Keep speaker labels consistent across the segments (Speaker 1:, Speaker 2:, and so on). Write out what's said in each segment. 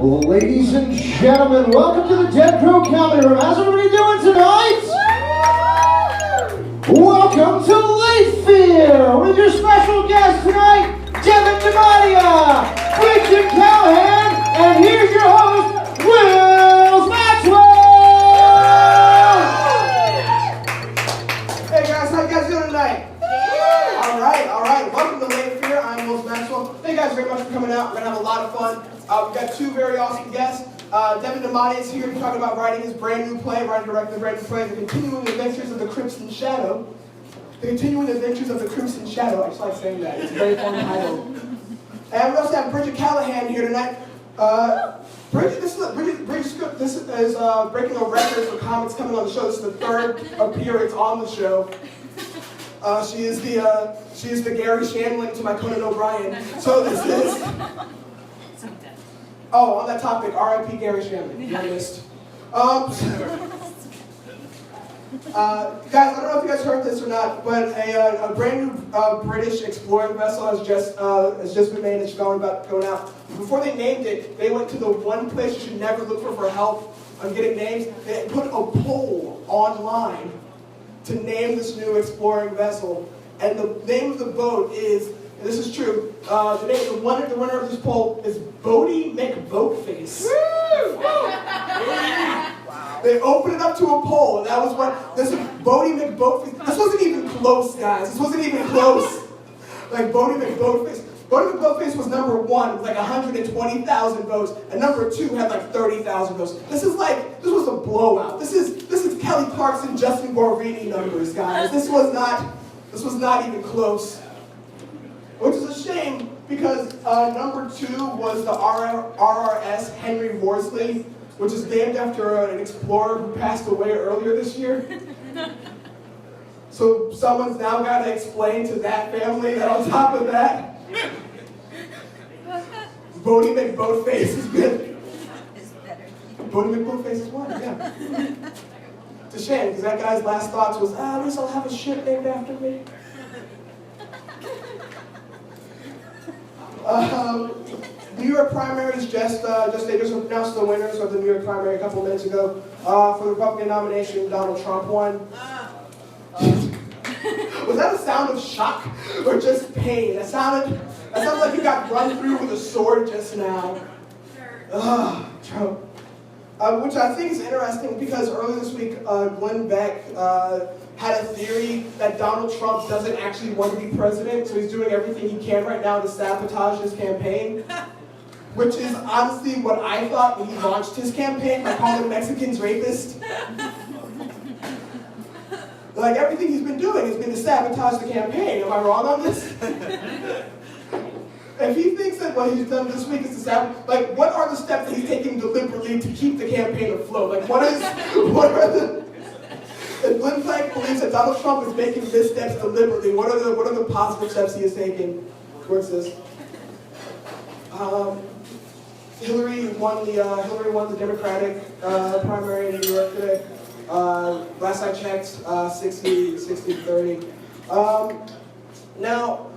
Speaker 1: Ladies and gentlemen, welcome to the Dead Crow Comedy Room. How's everybody doing tonight? Welcome to Latefear with your special guest tonight, Devin DiMattia, Bridget Callahan, and here's your host, Maxwell!
Speaker 2: Hey guys, how you guys doing tonight? All right. Welcome to Latefear. I'm Maxwell. Thank you guys very much for coming out. We're gonna have a lot of fun. We've got two very awesome guests. Devin DiMattia is here to talk about writing his brand new play, directing the brand new play, The Continuing Adventures of the Crimson Shadow. The Continuing Adventures of the Crimson Shadow. I just like saying that. It's a very fun title. And we also have Bridget Callahan here tonight. Bridget is breaking a record for comics coming on the show. This is the third appearance on the show. She is the Gary Shandling to my Conan O'Brien. So this is. Oh, on that topic, R.I.P. Gary Shandling. You missed. Guys, I don't know if you guys heard this or not, but a brand new British exploring vessel has just been made. It's going out. Before they named it, they went to the one place you should never look for help on getting names. They put a poll online to name this new exploring vessel, and the name of the boat is. And this is true. The winner of this poll is Bodie McBoatface. Wow. They opened it up to a poll, and that was what this is. Bodie McBoatface. This wasn't even close, guys. This wasn't even close. Like Bodie McBoatface. Bodie McBoatface was number one with like 120,000 votes, and number two had like 30,000 votes. This was a blowout. This is Kelly Clarkson, Justin Guarini numbers, guys. This was not even close. Which is a shame because number two was the RRS Henry Worsley, which is named after an explorer who passed away earlier this year. So someone's now got to explain to that family that on top of that, Bodie McBoatface has been. Bodie McBoatface is one, yeah. It's a shame because that guy's last thoughts was, at least I'll have a ship named after me. New York primaries they just announced the winners of the New York primary a couple minutes ago. For the Republican nomination, Donald Trump won. Was that a sound of shock or just pain? That sounded like you got run through with a sword just now. Trump. Which I think is interesting because earlier this week, Glenn Beck had a theory that Donald Trump doesn't actually want to be president, so he's doing everything he can right now to sabotage his campaign. Which is honestly what I thought when he launched his campaign by calling Mexicans rapists. Like everything he's been doing has been to sabotage the campaign. Am I wrong on this? If he thinks that what he's done this week is to sabotage, like what are the steps that he's taking deliberately to keep the campaign afloat? Like what are the if Glenn Beck believes that Donald Trump is making missteps deliberately, what are the positive steps he is taking towards this? Hillary won the Democratic primary in New York today. Last I checked, 60-30. Now,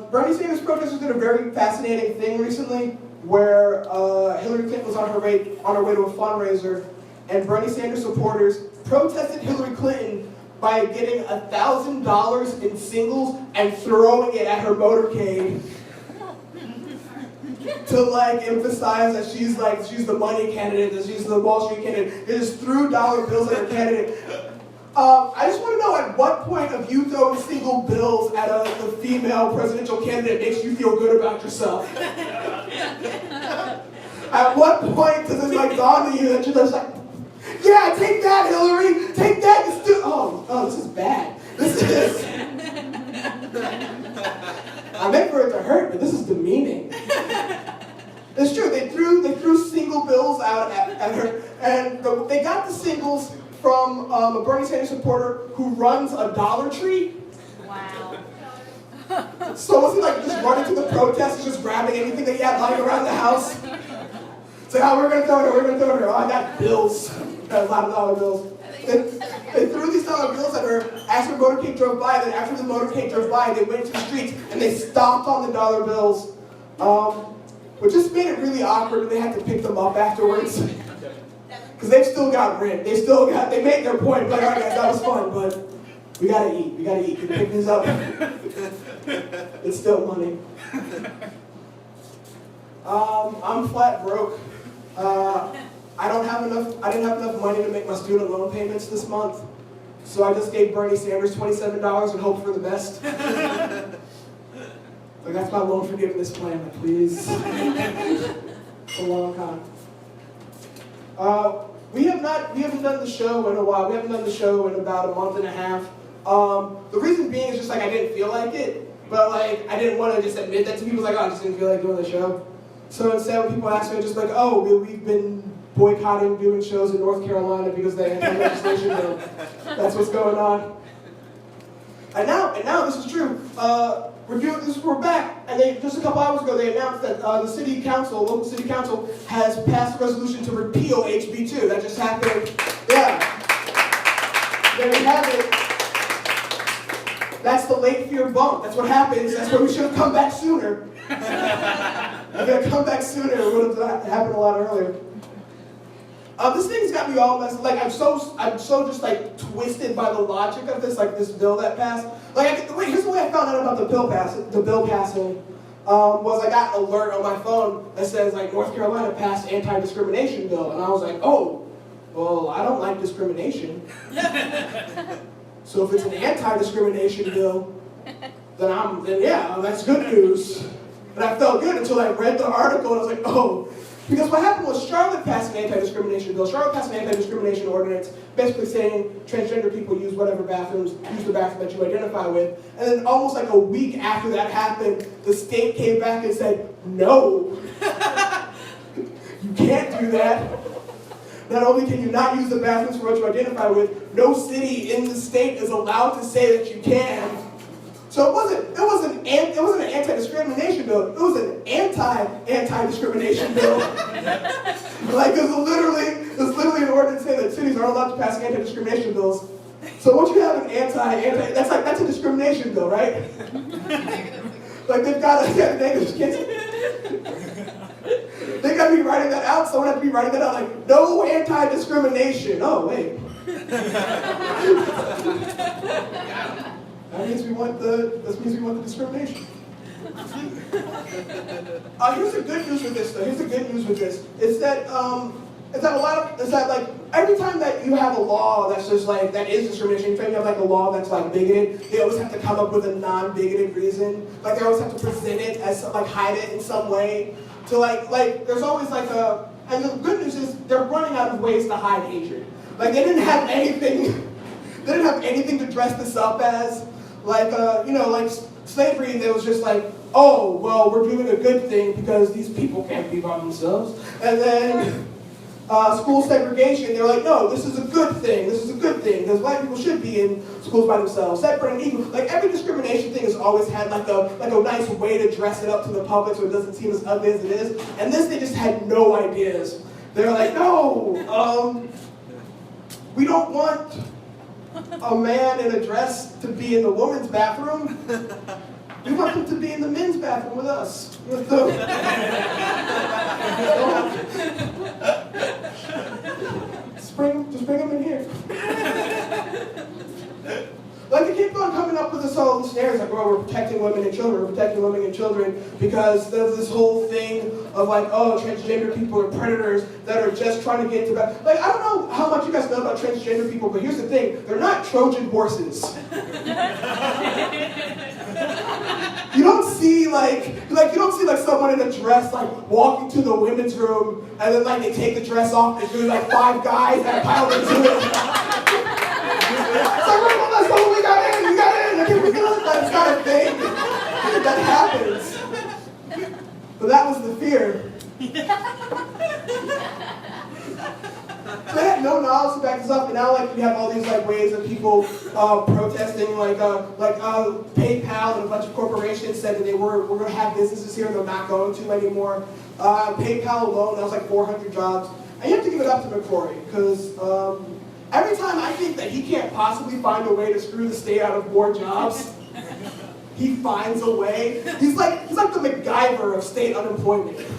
Speaker 2: Bernie Sanders protesters did a very fascinating thing recently, where Hillary Clinton was on her way to a fundraiser, and Bernie Sanders supporters protested Hillary Clinton by getting $1,000 in singles and throwing it at her motorcade. To emphasize that she's the money candidate, that she's the Wall Street candidate. They just threw dollar bills at her candidate. I just want to know at what point of you throwing single bills at the female presidential candidate makes you feel good about yourself? At what point does it dawn on you that you're just like, yeah, take that, Hillary, take that. Oh, this is bad. This is. I meant for it to hurt, but this is demeaning. It's true. They threw single bills out at her, and they got the singles from a Bernie Sanders supporter who runs a Dollar Tree.
Speaker 3: Wow.
Speaker 2: So was he just running to the protest and just grabbing anything that he had lying around the house? It's like, we're gonna throw it. Oh, I got bills. Got a lot of dollar bills. They threw these dollar bills at her as her motorcade drove by. Then after the motorcade drove by, they went to the streets and they stomped on the dollar bills. which just made it really awkward when they had to pick them up afterwards. Because they've still got rent. They made their point. Like, all right, guys, that was fun, but we gotta eat. Can you pick these up? It's still money. I'm flat broke. I didn't have enough money to make my student loan payments this month. So I just gave Bernie Sanders $27 and hoped for the best. Like, that's my loan forgiveness plan, like, please. It's a long time. We haven't done the show in a while. We haven't done the show in about a month and a half. The reason being is just like I didn't feel like it, but like I didn't want to just admit that to people. Like, oh, I just didn't feel like doing the show. So instead, when people ask me, I'm just like, oh, we've been boycotting doing shows in North Carolina because they have legislation bill. That's what's going on. And now this is true. We're back, and just a couple hours ago they announced that the local city council, has passed a resolution to repeal HB 2. That just happened. Yeah. There you have it. That's the late fear bump. That's what happens. That's why we should have come back sooner. If we had come back sooner, it would have happened a lot earlier. This thing's got me all messed. Like I'm so just like twisted by the logic of this, like this bill that passed. Like here's the way I found out about the bill passing. Was I got an alert on my phone that says like North Carolina passed anti-discrimination bill, and I was like, oh, well, I don't like discrimination. So if it's an anti-discrimination bill, then yeah, that's good news. And I felt good until I read the article and I was like, oh. Because what happened was Charlotte passed an anti-discrimination bill. Charlotte passed an anti-discrimination ordinance basically saying transgender people use the bathroom that you identify with. And then almost like a week after that happened, the state came back and said, no, you can't do that. Not only can you not use the bathrooms for what you identify with, no city in the state is allowed to say that you can. So it wasn't an anti-discrimination bill. It was an anti-discrimination bill. Like there's literally an ordinance saying that cities aren't allowed to pass anti-discrimination bills. So once you have an anti, that's a discrimination bill, right? Like they've got to they got to be writing that out. Someone has to be writing that out. Like no anti-discrimination. Oh wait. That means we want the discrimination. Here's the good news with this, though. Is that like every time that you have a law that's just like that is discrimination, anytime you have like a law that's like bigoted, they always have to come up with a non-bigoted reason. Like they always have to present it as like hide it in some way. So like there's always like and the good news is they're running out of ways to hide hatred. Like they didn't have anything to dress this up as. Like, like slavery, there was just like, oh, well, we're doing a good thing because these people can't be by themselves. And then school segregation, they're like, no, this is a good thing. Because black people should be in schools by themselves. Separate and equal. Like, every discrimination thing has always had like a nice way to dress it up to the public so it doesn't seem as ugly as it is. And this, they just had no ideas. They're like, no, we don't want a man in a dress to be in the woman's bathroom. We want him to be in the men's bathroom with us. Just bring him in here. Like they keep on coming up with this whole snares like, well, we're protecting women and children, because there's this whole thing of like, oh, transgender people are predators that are just trying to get into that. Like, I don't know how much you guys know about transgender people, but here's the thing, they're not Trojan horses. You don't see like someone in a dress like walking to the women's room and then like they take the dress off and do like 5 guys that pile into it. It's like, wait, well, that's the one we got in. That's not a thing that happens. But that was the fear. They had no knowledge to back this up, and now like we have all these like ways of people protesting, like PayPal and a bunch of corporations said that we're going to have businesses here, and they're not going to anymore. PayPal alone, that was like 400 jobs. And you have to give it up to McCrory, because every time I think that he can't possibly find a way to screw the state out of more jobs, he finds a way. He's like the MacGyver of state unemployment. It's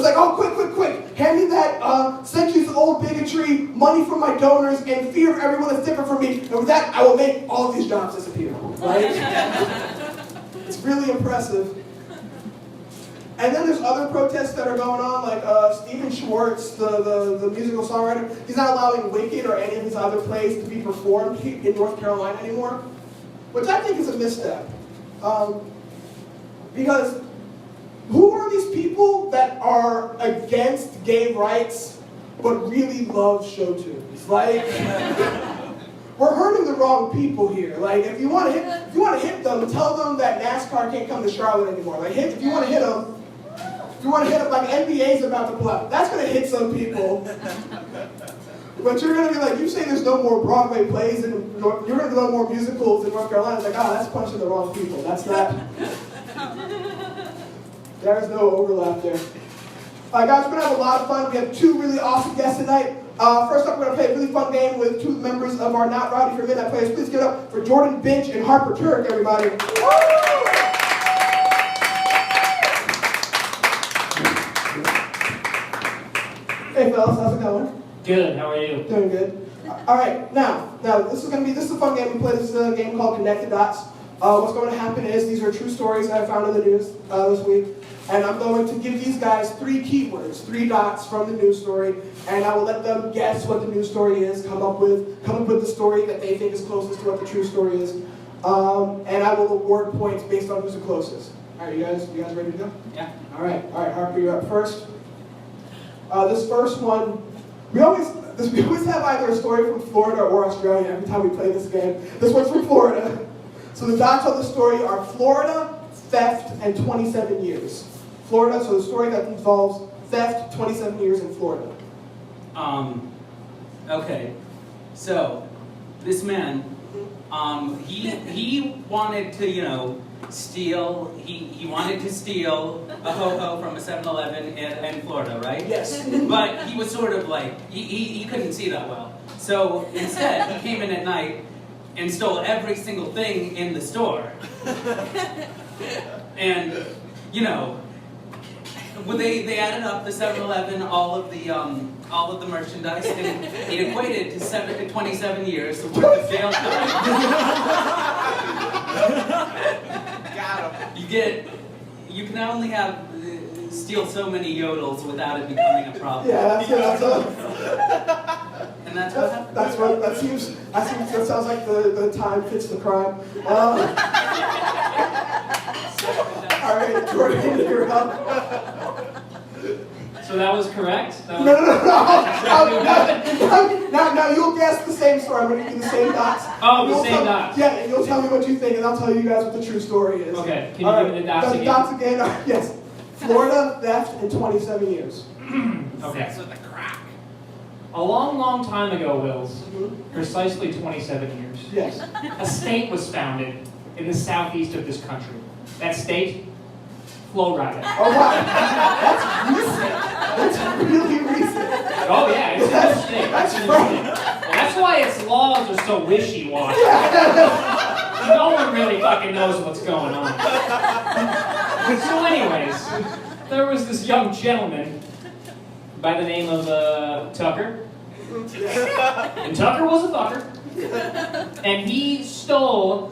Speaker 2: like, oh, quick, hand me that centuries of old bigotry, money from my donors, and fear of everyone that's different from me, and with that, I will make all of these jobs disappear, right? It's really impressive. And then there's other protests that are going on, like Stephen Schwartz, the musical songwriter, he's not allowing Wicked or any of his other plays to be performed in North Carolina anymore, which I think is a misstep. Because who are these people that are against gay rights but really love show tunes? Like, we're hurting the wrong people here. Like, if you want to hit them, tell them that NASCAR can't come to Charlotte anymore. Like, if you want to hit them, like NBA's about to pull out. That's going to hit some people. But you're going to be like, you say there's no more Broadway plays, and you're going to do no more musicals in North Carolina. It's like, oh, that's punching the wrong people. That's not. There's no overlap there. All right, guys, we're going to have a lot of fun. We have two really awesome guests tonight. First up, we're going to play a really fun game with two members of our Not Rowdy for Midnight players. Please give it up for Jordan Binch and Harper Turk, everybody. Hey, fellas, how's it going?
Speaker 3: Good, how are you?
Speaker 2: Doing good. All right, now this is a fun game. We play this game called Connect the Dots. What's going to happen is these are true stories I found in the news this week, and I'm going to give these guys 3 keywords, 3 dots from the news story, and I will let them guess what the news story is, come up with the story that they think is closest to what the true story is, and I will award points based on who's the closest. All right, you guys ready to go?
Speaker 3: Yeah.
Speaker 2: All right, Harper, you're up first. This first one, we always have either a story from Florida or Australia every time we play this game. This one's from Florida. So the dots of the story are Florida, theft, and 27 years. Florida, so the story that involves theft, 27 years in Florida.
Speaker 4: Okay. So, this man, he wanted to, steal, he wanted to steal a ho-ho from a 7-Eleven in Florida, right?
Speaker 2: Yes.
Speaker 4: But he was sort of like, he couldn't see that well. So instead, he came in at night and stole every single thing in the store. And, well, they added up the 7-Eleven, all of the merchandise, and it equated to 27 years worth of jail time. You can only steal so many yodels without it becoming a problem.
Speaker 2: Yeah,
Speaker 4: And that's what happened.
Speaker 2: That sounds like the time fits the crime. All right, Jordan, you're up.
Speaker 3: So that was correct?
Speaker 2: No. Now you'll guess the same story. I'm going to give you the same dots.
Speaker 3: Oh, the same dots.
Speaker 2: Yeah, and you'll tell me what you think, and I'll tell you guys what the true story is.
Speaker 3: Okay, can you give me the dots again?
Speaker 2: The dots again are, yes. Florida, theft, and 27 years.
Speaker 3: Okay.
Speaker 4: With the crack.
Speaker 3: A long time ago, Wills, precisely 27 years,
Speaker 2: Yes.
Speaker 3: a state was founded in the southeast of this country. That state, Florida.
Speaker 2: Oh, wow. That's recent. That's really recent.
Speaker 3: Oh yeah, it's a new state.
Speaker 2: That's
Speaker 3: It's a new
Speaker 2: right.
Speaker 3: state. Well, that's why its laws are so wishy-washy. No one really fucking knows what's going on. So anyways, there was this young gentleman by the name of Tucker. And Tucker was a fucker. And he stole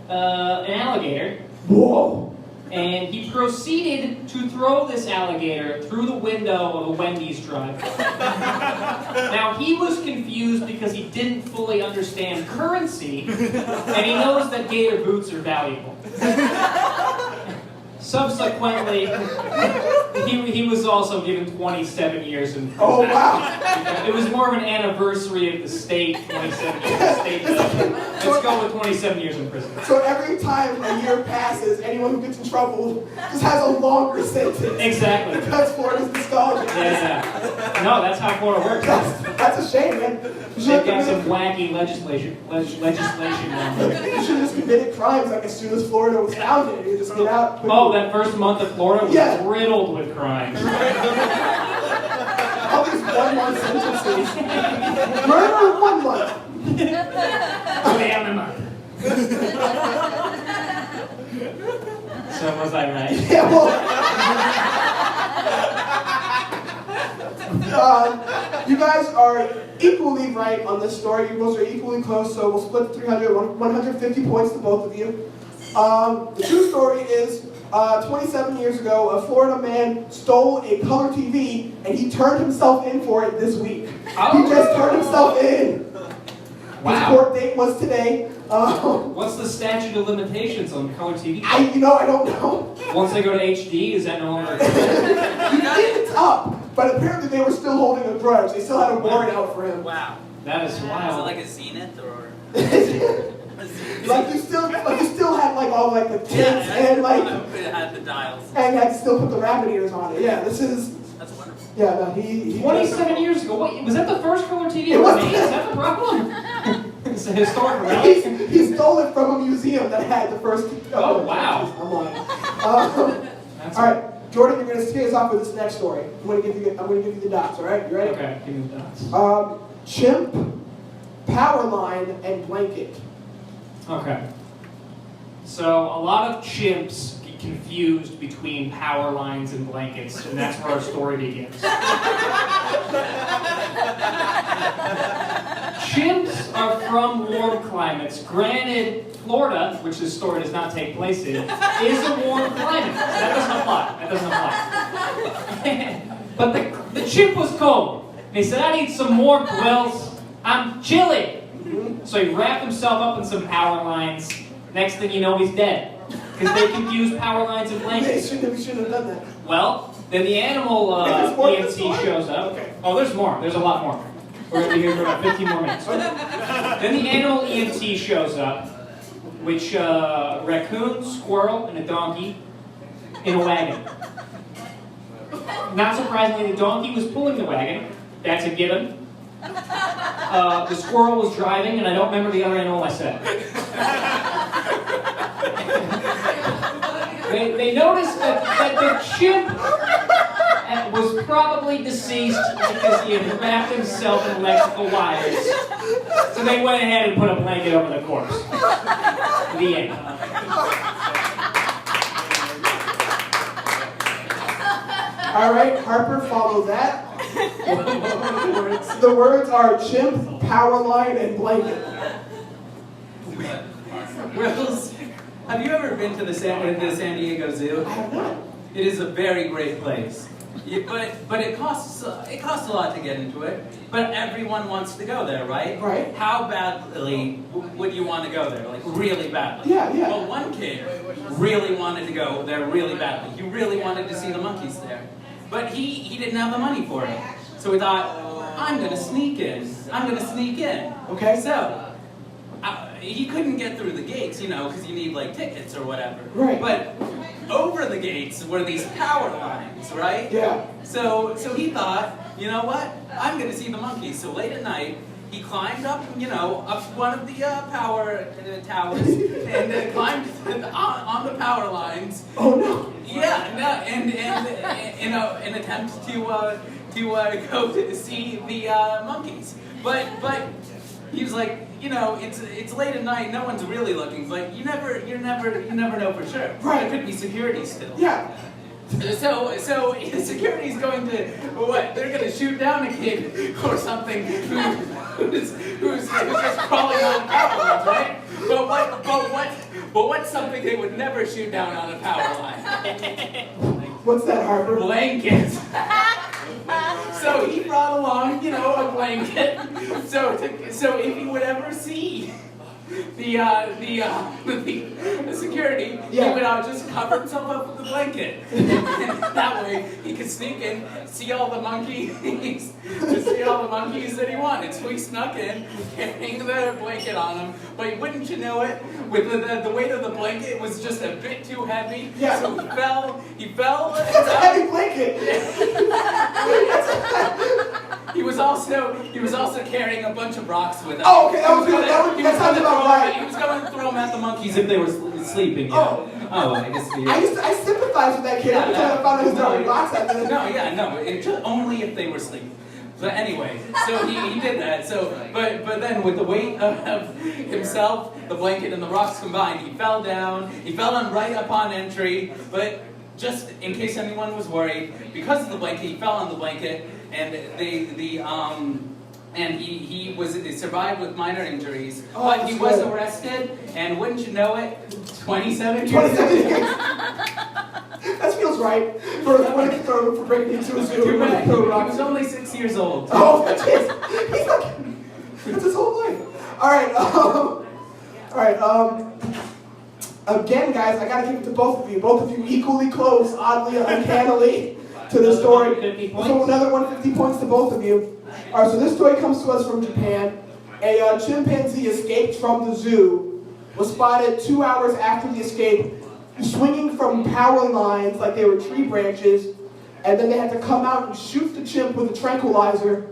Speaker 3: an alligator.
Speaker 2: Whoa.
Speaker 3: And he proceeded to throw this alligator through the window of a Wendy's drive-thru. Now, he was confused because he didn't fully understand currency, and he knows that gator boots are valuable. Subsequently, he was also given 27 years in prison.
Speaker 2: Oh, wow.
Speaker 3: It was more of an anniversary of the state, 27 years of state. Let's go with 27 years in prison.
Speaker 2: So every time a year passes, anyone who gets in trouble just has a longer sentence.
Speaker 3: Exactly.
Speaker 2: Because Florida's nostalgic.
Speaker 3: Yeah. No, that's how Florida works.
Speaker 2: That's a shame, man.
Speaker 3: They've got some wacky legislation going on.
Speaker 2: You should have just committed crimes like as soon as Florida was founded. You just get out.
Speaker 3: Oh, that first month of Florida was
Speaker 2: Yeah.
Speaker 3: riddled with crimes.
Speaker 2: All these 1-month sentences. Murder in 1 month.
Speaker 3: Okay, I'm a month. So was I right?
Speaker 2: Yeah, well, you guys are equally right on this story. You both are equally close, so we'll split the 150 points to both of you. The true story is 27 years ago, a Florida man stole a color TV and he turned himself in for it this week.
Speaker 3: Oh.
Speaker 2: He just turned himself in.
Speaker 3: Wow.
Speaker 2: His court date was today.
Speaker 3: What's the statute of limitations on color TV?
Speaker 2: I don't know.
Speaker 3: Once they go to HD, is that no longer?
Speaker 2: You think it's up, but apparently they were still holding a grudge. They still had a warrant out for him.
Speaker 4: Wow.
Speaker 3: That is
Speaker 4: Is it
Speaker 3: wild.
Speaker 4: like a zenith or?
Speaker 2: Like you still had like all like the tints and like
Speaker 4: it had the dials.
Speaker 2: and you had to still put the rabbit ears on it. Yeah, this is
Speaker 4: That's wonderful.
Speaker 2: yeah. No, he
Speaker 3: 27 years ago. What, was that the first color TV
Speaker 2: It
Speaker 3: ever
Speaker 2: was.
Speaker 3: made? Is that the problem? It's a historic relic.
Speaker 2: He stole it from a museum that had the first.
Speaker 3: Oh, wow.
Speaker 2: I'm lying.
Speaker 3: That's
Speaker 2: All right, Jordan, you're going to kick us off with this next story. I'm going to give you the dots. All right, you ready?
Speaker 3: Okay, give me the dots.
Speaker 2: Chimp, power line, and blanket.
Speaker 3: Okay. So a lot of chimps get confused between power lines and blankets, and that's where our story begins. Chimps are from warm climates. Granted, Florida, which this story does not take place in, is a warm climate. So that doesn't apply. But the chimp was cold. And he said, I need some warmth, Wills. I'm chilly. So he wrapped himself up in some power lines. Next thing you know, he's dead. Because they confuse power lines and
Speaker 2: We
Speaker 3: blankets.
Speaker 2: shouldn't have done that.
Speaker 3: Well, then the animal
Speaker 2: There's more to the
Speaker 3: EMT
Speaker 2: story?
Speaker 3: shows up.
Speaker 2: Okay.
Speaker 3: Oh, there's more. There's a lot more. We're going to be here for about 15 more minutes. Then the animal EMT shows up, which a raccoon, squirrel, and a donkey in a wagon. Not surprisingly, the donkey was pulling the wagon. That's a given. The squirrel was driving, and I don't remember the other animal I said. They noticed that the chimp was probably deceased because he had wrapped himself in electrical wires. So they went ahead and put a blanket over the corpse. The end.
Speaker 2: All right, Harper, follow that. The words are chimp, power line, and blanket.
Speaker 4: Wills, have you ever been to the San Diego Zoo?
Speaker 2: I have not.
Speaker 4: It is a very great place. But it costs a lot to get into it. But everyone wants to go there, right?
Speaker 2: Right.
Speaker 4: How badly would you want to go there? Like really badly?
Speaker 2: Yeah.
Speaker 4: Well, one kid really wanted to go there really badly. He really wanted to see the monkeys there. But he didn't have the money for it. So he thought, I'm going to sneak in.
Speaker 2: Okay.
Speaker 4: So, he couldn't get through the gates, because you need like tickets or whatever.
Speaker 2: Right.
Speaker 4: But over the gates were these power lines, right?
Speaker 2: Yeah.
Speaker 4: So he thought, you know what? I'm going to see the monkeys. So late at night, he climbed up, up one of the power towers and climbed on the power lines.
Speaker 2: Oh no.
Speaker 4: Yeah, no, and in an attempt to go to see the monkeys, but he was like, it's late at night, no one's really looking, but you never know for sure.
Speaker 2: Right.
Speaker 4: There could be security still.
Speaker 2: Yeah.
Speaker 4: So security's going to what? They're going to shoot down a kid or something who's just crawling on power lines, right? But what's something they would never shoot down on a power line?
Speaker 2: What's that, Harper?
Speaker 4: Blankets. So he brought along, a blanket. So if he would ever see the security, he would just cover himself up with the blanket. And that way he could sneak in, see all the monkeys that he wanted. So he snuck in, carrying the blanket on him. But wouldn't you know it, with the weight of the blanket was just a bit too heavy.
Speaker 2: Yeah.
Speaker 4: So he fell.
Speaker 2: That's a heavy blanket.
Speaker 4: He was also carrying a bunch of rocks with him.
Speaker 2: Oh, okay, that sounds about right.
Speaker 4: He was going to throw them at the monkeys if they were sleeping.
Speaker 2: Oh,
Speaker 4: I guess.
Speaker 2: I sympathize with that kid every time I found out he was throwing rocks at them.
Speaker 4: No, only if they were sleeping. But anyway, so he did that. So, but then with the weight of himself, the blanket, and the rocks combined, he fell down. He fell on right upon entry. But just in case anyone was worried, because of the blanket, he fell on the blanket, and he survived with minor injuries.
Speaker 2: Oh,
Speaker 4: but he was
Speaker 2: good.
Speaker 4: arrested, and wouldn't you know it, 27 years.
Speaker 2: 27 years. That feels right for breaking into a zoo.
Speaker 4: Too bad. He
Speaker 2: Throw rocks.
Speaker 4: was only 6 years old.
Speaker 2: Oh, jeez. He's like, that's his whole life. All right. Again, guys, I gotta give it to both of you. Both of you equally close, oddly, uncannily, to the story.
Speaker 3: 150 points.
Speaker 2: So another 150 points to both of you. All right, so this story comes to us from Japan. A chimpanzee escaped from the zoo, was spotted 2 hours after the escape, swinging from power lines like they were tree branches, and then they had to come out and shoot the chimp with a tranquilizer.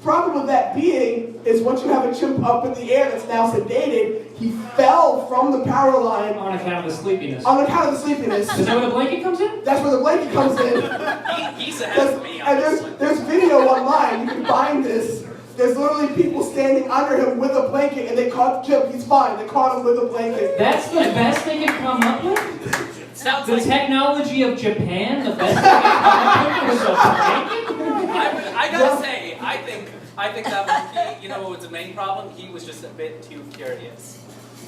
Speaker 2: Problem with that being is once you have a chimp up in the air that's now sedated, he fell from the power line
Speaker 3: On account of the sleepiness.
Speaker 2: on account of the sleepiness.
Speaker 3: Is that where the blanket comes in?
Speaker 2: That's where the blanket comes in.
Speaker 4: He's ahead of me.
Speaker 2: And there's video online, you can find this. There's literally people standing under him with a blanket, and they caught the chimp. He's fine. They caught him with a blanket.
Speaker 3: That's the best they could come up with?
Speaker 4: Sounds
Speaker 3: The
Speaker 4: like
Speaker 3: technology of Japan, the best they could come up with was a blanket?
Speaker 4: I gotta say, I think that monkey, you know what was the main problem? He was just a bit too curious.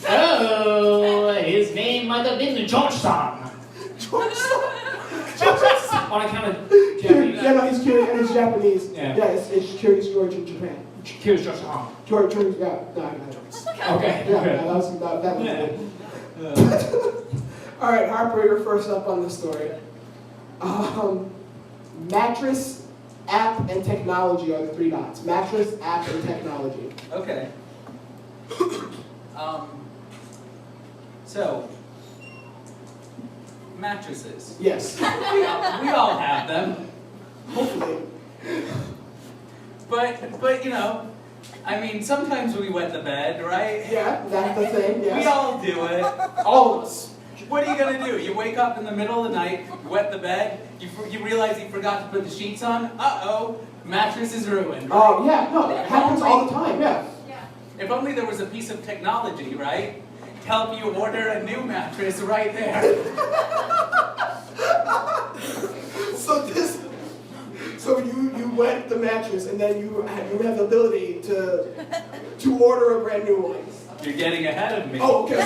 Speaker 3: Oh, his name might have been George-san. On account of Japanese.
Speaker 2: Yeah, no, he's curious, and he's Japanese.
Speaker 3: Yeah.
Speaker 2: It's Curious George in Japan.
Speaker 3: Curious George-san.
Speaker 2: George, yeah, no.
Speaker 3: Okay.
Speaker 2: Yeah, that was good. All right, Harper, you're first up on this story. Mattress, app, and technology are the 3 dots. Mattress, app, and technology.
Speaker 4: Okay. So, mattresses.
Speaker 2: Yes.
Speaker 4: We all have them.
Speaker 2: Hopefully.
Speaker 4: But you know, I mean, sometimes we wet the bed, right?
Speaker 2: Yeah, that's the thing, yes.
Speaker 4: We all do it.
Speaker 2: All of us.
Speaker 4: What are you gonna do? You wake up in the middle of the night, you wet the bed, you realize you forgot to put the sheets on. Uh-oh, mattress is ruined. Right?
Speaker 2: Oh, yeah, no, it happens all the time, yeah.
Speaker 4: If only there was a piece of technology, right? To help you order a new mattress right there.
Speaker 2: So you wet the mattress, and then you have the ability to order a brand new one.
Speaker 4: You're getting ahead of me.
Speaker 2: Oh, okay.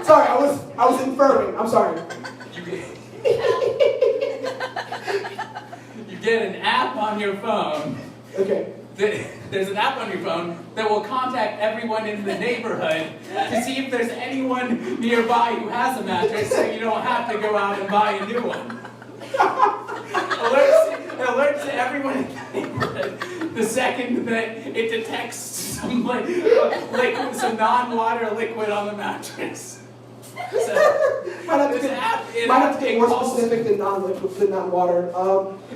Speaker 2: Sorry. I was inferring. I'm sorry.
Speaker 4: You get an app on your phone.
Speaker 2: Okay.
Speaker 4: There's an app on your phone that will contact everyone in the neighborhood to see if there's anyone nearby who has a mattress, so you don't have to go out and buy a new one. Alerts to everyone in the neighborhood the second that it detects some liquid, some non-water liquid on the mattress. So,
Speaker 2: might have to get more
Speaker 4: calls-
Speaker 2: specific than non-liquid, than non-water.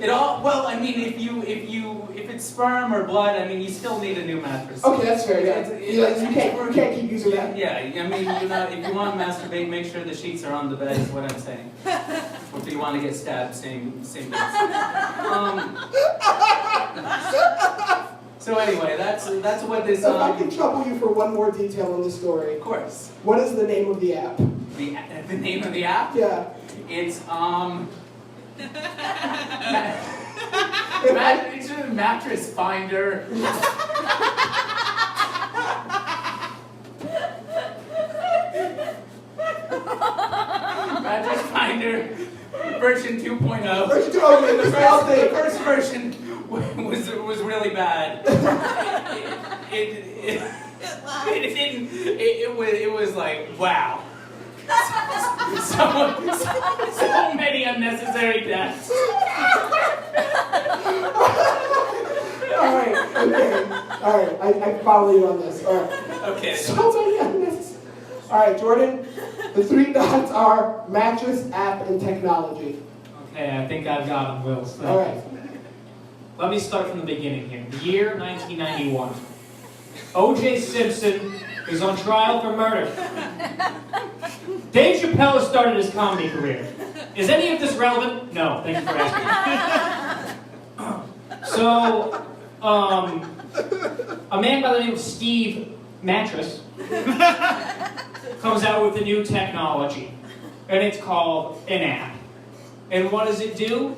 Speaker 4: It all well. I mean, if it's sperm or blood, I mean, you still need a new mattress.
Speaker 2: Okay, that's fair. Yeah, you can't keep using that.
Speaker 4: Yeah, I mean, you know, if you want to masturbate, make sure the sheets are on the bed. Is what I'm saying. Or if you want to get stabbed, same thing. So anyway, that's what this.
Speaker 2: So if I can trouble you for one more detail on this story.
Speaker 4: Of course.
Speaker 2: What is the name of the app?
Speaker 4: The name of the app?
Speaker 2: Yeah.
Speaker 4: It's it's a mattress finder. Mattress finder version 2.0.
Speaker 2: Version 2.0.
Speaker 4: The first version was really bad. It was like, wow. So many unnecessary deaths.
Speaker 2: Alright, okay. Alright, I follow you on this. Alright.
Speaker 4: Okay.
Speaker 2: So many unnecessary. Alright, Jordan, the 3 dots are mattress, app, and technology.
Speaker 3: Okay, I think I've got them, Will. So
Speaker 2: Alright.
Speaker 3: let me start from the beginning here. The year 1991. O.J. Simpson is on trial for murder. Dave Chappelle has started his comedy career. Is any of this relevant? No, thank you for asking. So, a man by the name of Steve Mattress comes out with a new technology, and it's called an app. And what does it do?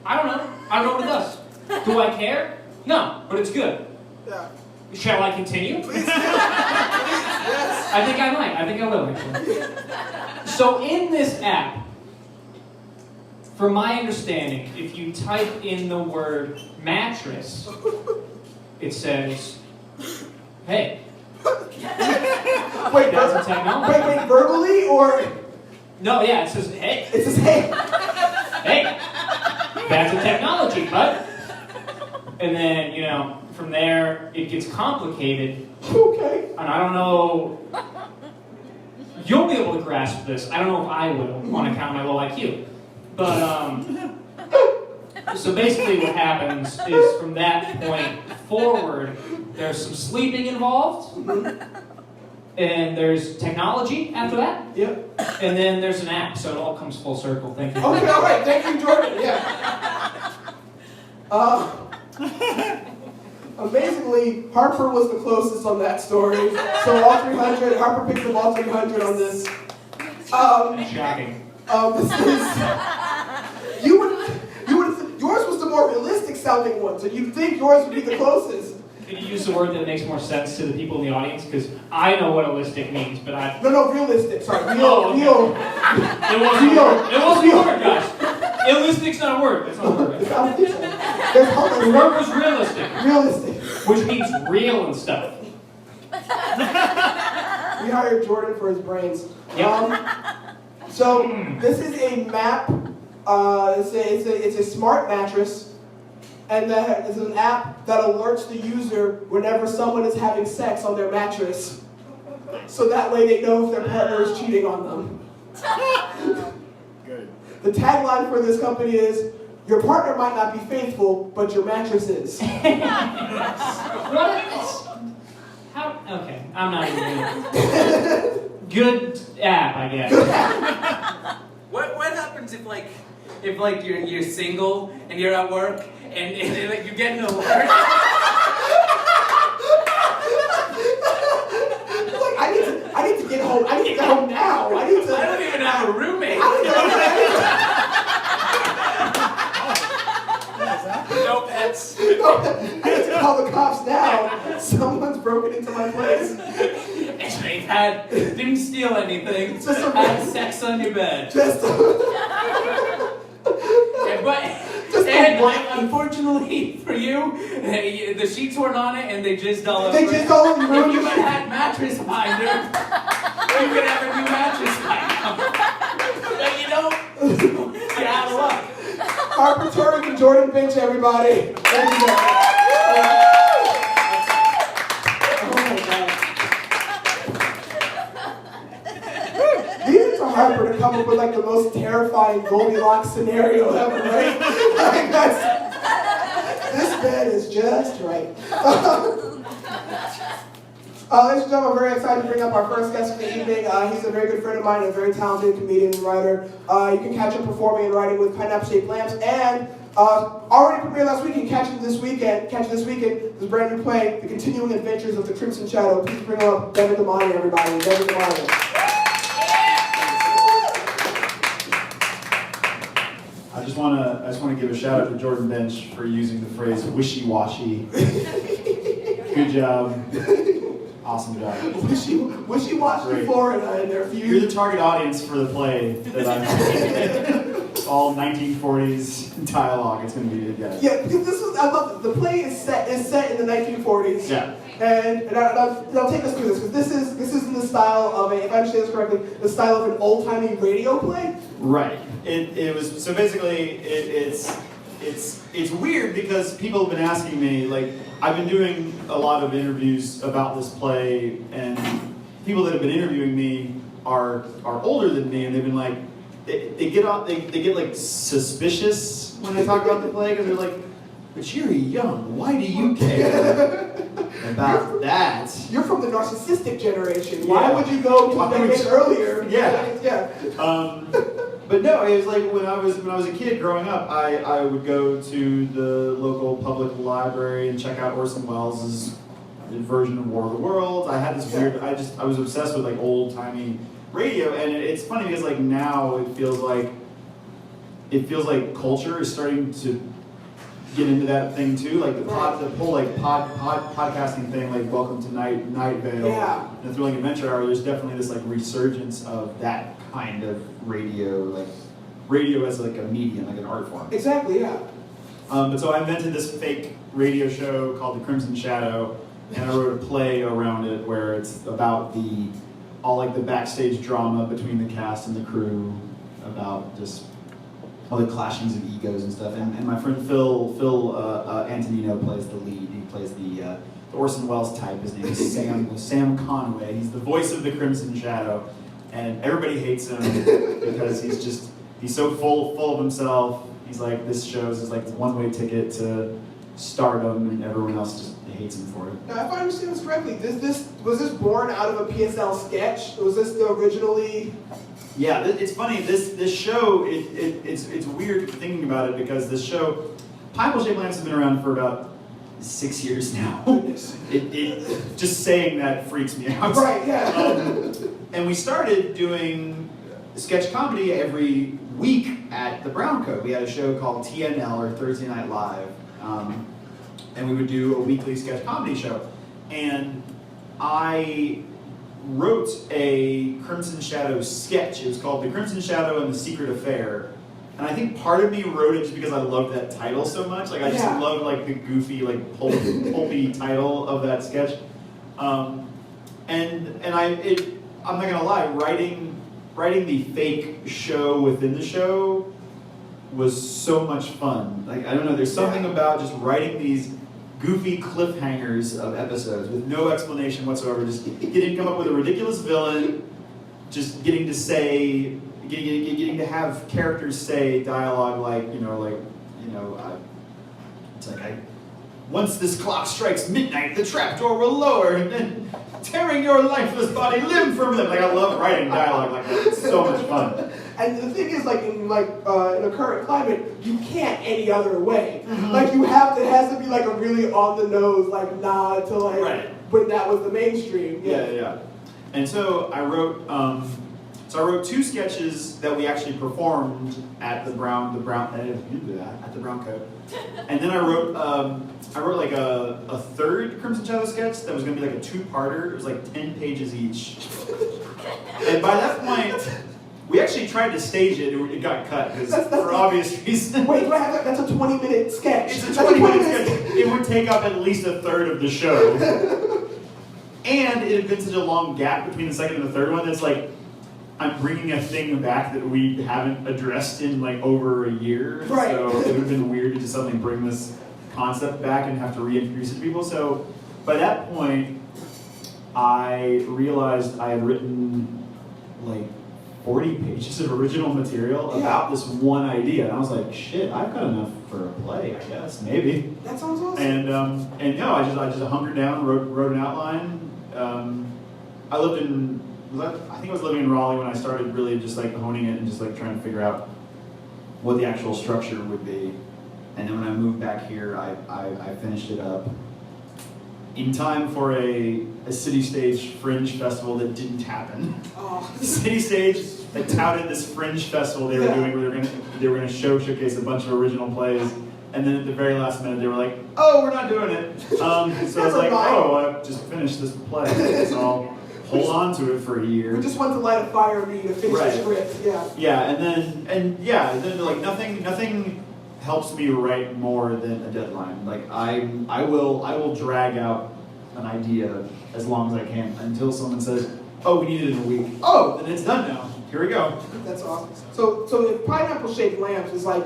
Speaker 3: I don't know. I don't know what it does. Do I care? No, but it's good.
Speaker 2: Yeah.
Speaker 3: Shall I continue?
Speaker 2: Please do. Yes.
Speaker 3: I think I might. I think I will, actually. So in this app, from my understanding, if you type in the word mattress, it says, hey.
Speaker 2: Wait,
Speaker 3: That's a technology.
Speaker 2: wait, verbally or?
Speaker 3: No, yeah, it says, hey.
Speaker 2: It says, hey.
Speaker 3: Hey. That's a technology, bud. And then, you know, from there, it gets complicated.
Speaker 2: Okay.
Speaker 3: And I don't know, you'll be able to grasp this. I don't know if I will, on account of my low IQ. But, so basically what happens is from that point forward, there's some sleeping involved, and there's technology after that,
Speaker 2: Yep.
Speaker 3: and then there's an app, so it all comes full circle. Thank you.
Speaker 2: Okay, all right. Thank you, Jordan. Yeah. Amazingly, Harper was the closest on that story. So all 300, Harper picked up all 300 on this.
Speaker 3: Shocking.
Speaker 2: This is, yours was the more realistic sounding one, so you'd think yours would be the closest.
Speaker 3: Can you use the word that makes more sense to the people in the audience? Because I know what holistic means, but I...
Speaker 2: No, realistic. Sorry, real.
Speaker 3: Oh, okay.
Speaker 2: Real.
Speaker 3: It wasn't a word. It wasn't a word, guys. Illistic's not a word. That's not a word.
Speaker 2: I don't think so.
Speaker 3: The word was realistic,
Speaker 2: Realistic.
Speaker 3: which means real and stuff.
Speaker 2: We hired Jordan for his brains.
Speaker 3: Yep.
Speaker 2: So this is a map. It's a smart mattress, and that is an app that alerts the user whenever someone is having sex on their mattress, so that way they know if their partner is cheating on them.
Speaker 5: Good.
Speaker 2: The tagline for this company is, "Your partner might not be faithful, but your mattress is."
Speaker 3: What is... How... Okay, I'm not even good app, I guess.
Speaker 4: What happens if you're single and you're at work and like you get an alert?
Speaker 2: Like, I need to get home. I need to get home now. I
Speaker 4: don't even have a roommate. No pets.
Speaker 2: I need to call the cops now. Someone's broken into my place.
Speaker 4: Didn't steal anything.
Speaker 2: Just a-
Speaker 4: had sex on your bed. Unfortunately for you, the sheets weren't on it and they jizzed all over
Speaker 2: They
Speaker 4: it.
Speaker 2: jizzed all over the room.
Speaker 4: If you had had mattress binder, you could have a new mattress binder. But you don't. You're out of luck.
Speaker 2: Harper Turing and Jordan Finch, everybody. Thank you. Oh my God. Leave it to Harper to come up with like the most terrifying Goldilocks scenario ever, right? Like this bed is just right. Ladies and gentlemen, I'm very excited to bring up our first guest for the evening. He's a very good friend of mine and a very talented comedian and writer. You can catch him performing and writing with Pineapple-Shaped Lamps, and already premiered last week. You can catch him this weekend. This brand new play, The Continuing Adventures of the Crimson Shadow. Please bring up Devin DiMattia, everybody. Devin DiMattia.
Speaker 5: I just want to give a shout out to Jordan Bench for using the phrase wishy-washy. Good job. Awesome job.
Speaker 2: Wishy-washy Florida in their feud.
Speaker 5: You're the target audience for the play that I'm all 1940s dialogue. It's going to be good, guys.
Speaker 2: Yeah, because I love it. The play is set in the 1940s.
Speaker 5: Yeah.
Speaker 2: And I'll take us through this, because this is in the style of if I understand this correctly, the style of an old-timey radio play.
Speaker 5: Right. It was, so basically it's weird because people have been asking me, like, I've been doing a lot of interviews about this play, and people that have been interviewing me are older than me, and they've been like, they get like suspicious when I talk about the play, because they're like, but you're young, why do you care about that?
Speaker 2: You're from the narcissistic generation.
Speaker 5: Yeah.
Speaker 2: Why would you go to a decade earlier?
Speaker 5: Yeah.
Speaker 2: Yeah.
Speaker 5: But no, it was like when I was a kid growing up, I would go to the local public library and check out Orson Welles' version of War of the Worlds. I had this weird, I was obsessed with like old timey radio, and it's funny because like now it feels like culture is starting to get into that thing too, like the whole like podcasting thing, like Welcome to Night Vale, and the Thrilling Adventure Hour. There's definitely this like resurgence of that kind of radio as like a medium, like an art form.
Speaker 2: Exactly, yeah.
Speaker 5: But so I invented this fake radio show called The Crimson Shadow, and I wrote a play around it where it's about all the backstage drama between the cast and the crew, about just all the clashings of egos and stuff. And my friend Phil Antonino plays the lead. He plays the Orson Welles type. His name is Sam Conway. He's the voice of the Crimson Shadow, and everybody hates him because he's so full of himself. He's like, this show is like this one-way ticket to stardom, and everyone else just hates him for it.
Speaker 2: Now, if I understand this correctly, was this born out of a PSL sketch? Was this the originally?
Speaker 5: Yeah, it's funny. This show, it's weird thinking about it because this show, Pineapple Shaped Lamps has been around for about 6 years now. It just saying that freaks me out.
Speaker 2: Right. Yeah.
Speaker 5: And we started doing sketch comedy every week at the Brown Coat. We had a show called TNL, or Thursday Night Live, and we would do a weekly sketch comedy show. And I wrote a Crimson Shadow sketch. It was called The Crimson Shadow and the Secret Affair. And I think part of me wrote it just because I loved that title so much. Like I just loved like the goofy, like pulpy title of that sketch. I'm not gonna lie, writing the fake show within the show was so much fun. Like I don't know, there's something about just writing these goofy cliffhangers of episodes with no explanation whatsoever, just come up with a ridiculous villain, just getting to have characters say dialogue it's like once this clock strikes midnight, the trapdoor will lower, and then tearing your lifeless body limb from limb. Like I love writing dialogue like that. It's so much fun.
Speaker 2: And the thing is, like in a current climate, you can't any other way. Mm-hmm. Like it has to be like a really on the nose, like nod to like when that was the mainstream.
Speaker 5: Yeah. And so I wrote two sketches that we actually performed at the Brown Coat. And then I wrote like a third Crimson Shadow sketch that was going to be like a two-parter. It was like 10 pages each. And by that point, we actually tried to stage it. It got cut for obvious reasons.
Speaker 2: Wait, that's a 20-minute sketch.
Speaker 5: It's a 20-minute sketch. It would take up at least a third of the show. And it had been such a long gap between the second and the third one that's like, I'm bringing a thing back that we haven't addressed in like over a year.
Speaker 2: Right.
Speaker 5: So it would have been weird to just suddenly bring this concept back and have to reintroduce it to people. So by that point, I realized I had written like 40 pages of original material about this one idea. And I was like, shit, I've got enough for a play, I guess, maybe.
Speaker 2: That sounds awesome.
Speaker 5: And no, I just hunkered down, wrote an outline. I think I was living in Raleigh when I started really just like honing it and just like trying to figure out what the actual structure would be. And then when I moved back here, I finished it up in time for a City Stage Fringe festival that didn't happen.
Speaker 2: Oh.
Speaker 5: City Stage like touted this Fringe festival they were doing where they were gonna showcase a bunch of original plays, and then at the very last minute they were like, "Oh, we're not doing it." So I was like, "Oh, I just finished this play, so I'll hold on to it for a year."
Speaker 2: We just want to light a fire in me to finish the script.
Speaker 5: Yeah, and then like nothing helps me write more than a deadline. Like I will drag out an idea as long as I can until someone says, "Oh, we need it in a week." Oh, then it's done now. Here we go.
Speaker 2: That's awesome. So if Pineapple Shaped Lamps is like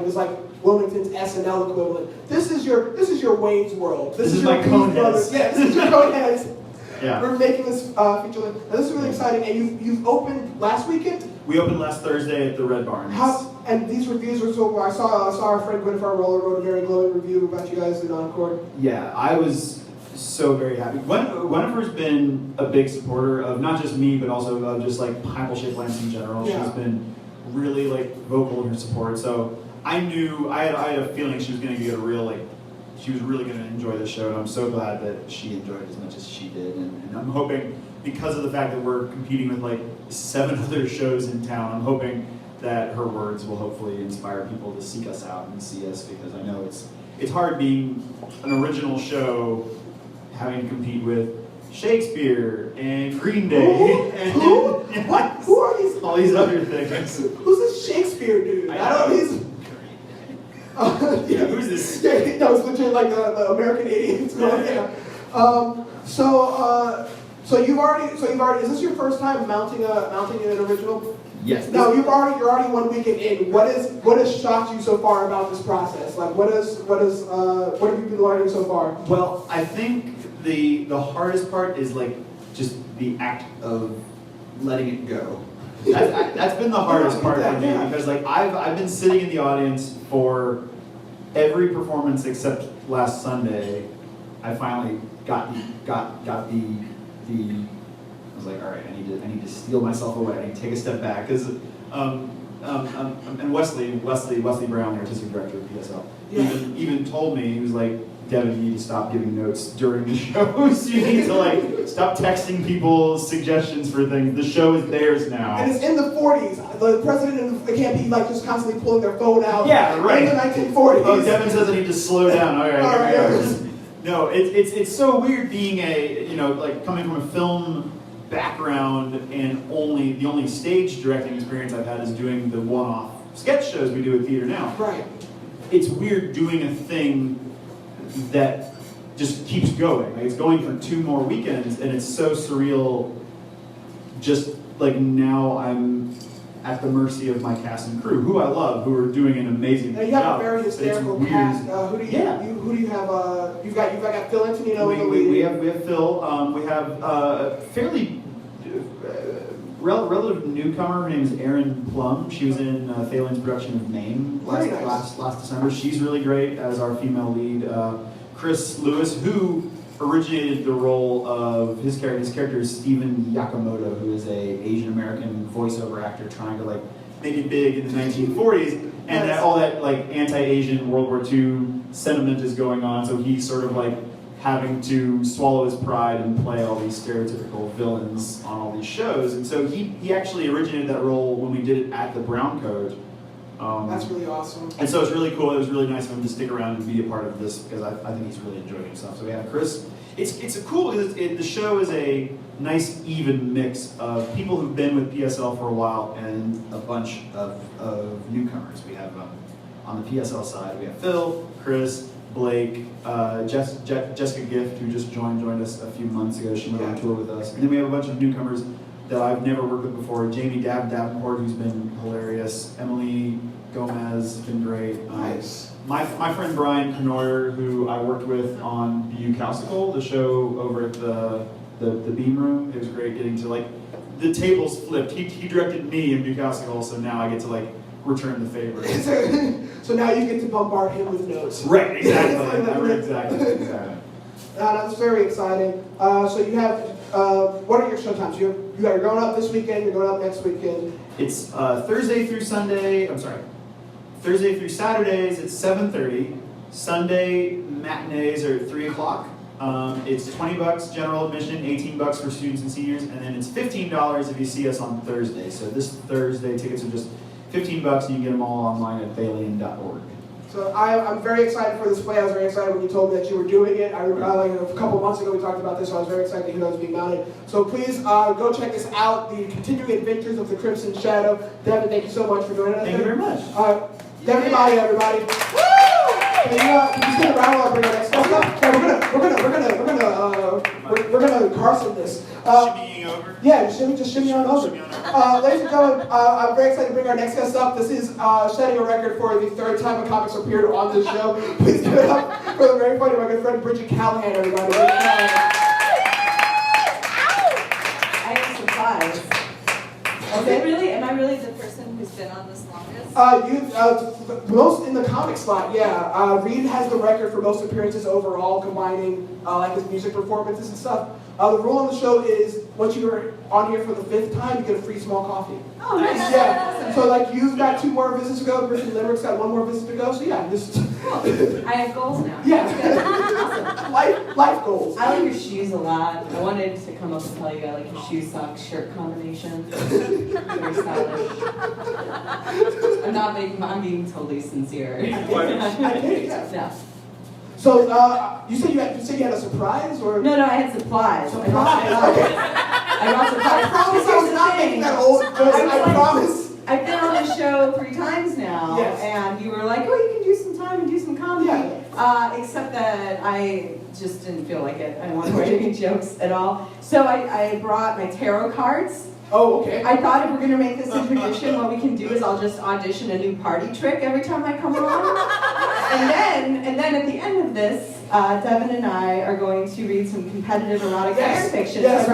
Speaker 2: Wilmington's SNL equivalent, this is your Wayne's World. This is
Speaker 5: my
Speaker 2: your
Speaker 5: Coneheads.
Speaker 2: Yeah, this is your Coneheads.
Speaker 5: Yeah.
Speaker 2: We're making this feature length. Now this is really exciting. And you've opened last weekend?
Speaker 5: We opened last Thursday at the Red Barn.
Speaker 2: And these reviews were so. I saw our friend Gwyneth Roller wrote a very glowing review about you guys in Encore.
Speaker 5: Yeah, I was so very happy. Gwyneth's been a big supporter of not just me, but also of just like Pineapple Shaped Lamps in general.
Speaker 2: Yeah.
Speaker 5: really like vocal in her support. So I knew I had a feeling she was going to get a real like. She was really going to enjoy the show, and I'm so glad that she enjoyed it as much as she did. And I'm hoping, because of the fact that we're competing with like 7 other shows in town, I'm hoping that her words will hopefully inspire people to seek us out and see us, because I know it's hard being an original show, having to compete with Shakespeare and Green Day and
Speaker 2: What? Who are these?
Speaker 5: all these other things.
Speaker 2: Who's this Shakespeare dude? I don't. He's.
Speaker 5: Yeah, who's this?
Speaker 2: Yeah, that was legit like the American idiots. Yeah. So you've already. Is this your first time mounting an original?
Speaker 5: Yes.
Speaker 2: No, you're already 1 weekend in. What has shocked you so far about this process? Like, what have you been learning so far?
Speaker 5: Well, I think the hardest part is like just the act of letting it go. That's been the hardest part for me, because like I've been sitting in the audience for every performance except last Sunday. I finally got the I was like, all right, I need to steal myself away. I need to take a step back, because and Wesley Brown, the artistic director of PSL, even told me, he was like, Devin, you need to stop giving notes during the shows. You need to like stop texting people suggestions for things. The show is theirs now.
Speaker 2: And it's in the 40s. The president can't be like just constantly pulling their phone out.
Speaker 5: Yeah, right.
Speaker 2: In the 1940s.
Speaker 5: Oh, Devin says I need to slow down. All right. No, it's so weird being like coming from a film background, and the only stage directing experience I've had is doing the one-off sketch shows we do at Theater Now.
Speaker 2: Right.
Speaker 5: It's weird doing a thing that just keeps going. Like, it's going for 2 more weekends, and it's so surreal. Just like now I'm at the mercy of my cast and crew, who I love, who are doing an amazing job.
Speaker 2: You have a very hysterical cast. Who do you have? You've got Phil Antonino in the lead.
Speaker 5: We have Phil. We have fairly relative newcomer. Her name is Erin Plum. She was in Thalen's production of Name last December. She's really great as our female lead. Chris Lewis, who originated the role of his character. His character is Stephen Yakamoto, who is a Asian American voiceover actor trying to like make it big in the 1940s, and all that like anti-Asian World War II sentiment is going on. So he's sort of like having to swallow his pride and play all these stereotypical villains on all these shows. And so he actually originated that role when we did it at the Brown Code.
Speaker 2: That's really awesome.
Speaker 5: And so it's really cool. It was really nice of him to stick around and be a part of this, because I think he's really enjoying himself. So we have Chris. It's a cool, the show is a nice even mix of people who've been with PSL for a while and a bunch of newcomers. We have on the PSL side, we have Phil, Chris, Blake, Jessica Gift, who just joined us a few months ago. She went on tour with us. And then we have a bunch of newcomers that I've never worked with before. Jamie Davenport, who's been hilarious. Emily Gomez has been great.
Speaker 2: Nice.
Speaker 5: My friend Brian Kenoyer, who I worked with on Bucousical, the show over at the Beam Room. It was great getting to like, the tables flipped. He directed me in Bucousical, so now I get to like return the favor.
Speaker 2: So now you get to bombard him with notes.
Speaker 5: Right, exactly. exactly.
Speaker 2: That's very exciting. So you have, what are your show times? You're going up this weekend, you're going up next weekend.
Speaker 5: It's Thursday through Saturdays at 7:30. Sunday matinees are at 3 o'clock. It's $20 general admission, $18 for students and seniors, and then it's $15 if you see us on Thursday. So this Thursday, tickets are just $15, and you can get them all online at thalian.org.
Speaker 2: So I'm very excited for this play. I was very excited when you told me that you were doing it. I remember like a couple months ago we talked about this, so I was very excited to hear that was being mounted. So please go check this out, The Continuing Adventures of the Crimson Shadow. Devin, thank you so much for joining us.
Speaker 5: Thank you very much.
Speaker 2: Devin DiMattia, everybody. Woo! Can you stick around while I bring our next guest up? Yeah, we're gonna Carson this.
Speaker 5: Shimmying over?
Speaker 2: Yeah, just shimmy on over. Ladies and gentlemen, I'm very excited to bring our next guest up. This is setting a record for the 3rd time a comic's appeared on this show. Please give it up for the very funny, my good friend Bridget Callahan, everybody.
Speaker 6: I am surprised.
Speaker 2: Okay.
Speaker 6: Am I really the person who's been on this longest?
Speaker 2: Most in the comic slot, yeah. Reed has the record for most appearances overall, combining like his music performances and stuff. The rule on the show is once you're on here for the 5th time, you get a free small coffee.
Speaker 6: Oh, nice.
Speaker 2: Yeah. So like you've got 2 more visits to go. Griffin Limerick's got 1 more visit to go. So yeah, just
Speaker 6: I have goals now.
Speaker 2: yeah. life goals.
Speaker 6: I like your shoes a lot. I wanted to come up and tell you I like your shoe sock shirt combination. Very stylish. I'm being totally sincere.
Speaker 2: I get it. Yeah.
Speaker 6: No.
Speaker 2: So you said you had a surprise or?
Speaker 6: No, I had supplies.
Speaker 2: Surprise.
Speaker 6: I brought supplies.
Speaker 2: I promise I was not making that old joke. I promise.
Speaker 6: I've been on the show 3 times now,
Speaker 2: Yes.
Speaker 6: and you were like, oh, you can do some time and do some comedy.
Speaker 2: Yeah.
Speaker 6: Except that I just didn't feel like it. I didn't want to write any jokes at all. So I brought my tarot cards.
Speaker 2: Oh, okay.
Speaker 6: I thought if we're going to make this a tradition, what we can do is I'll just audition a new party trick every time I come on. And then at the end of this, Devin and I are going to read some competitive erotic fanfiction.
Speaker 2: Yes,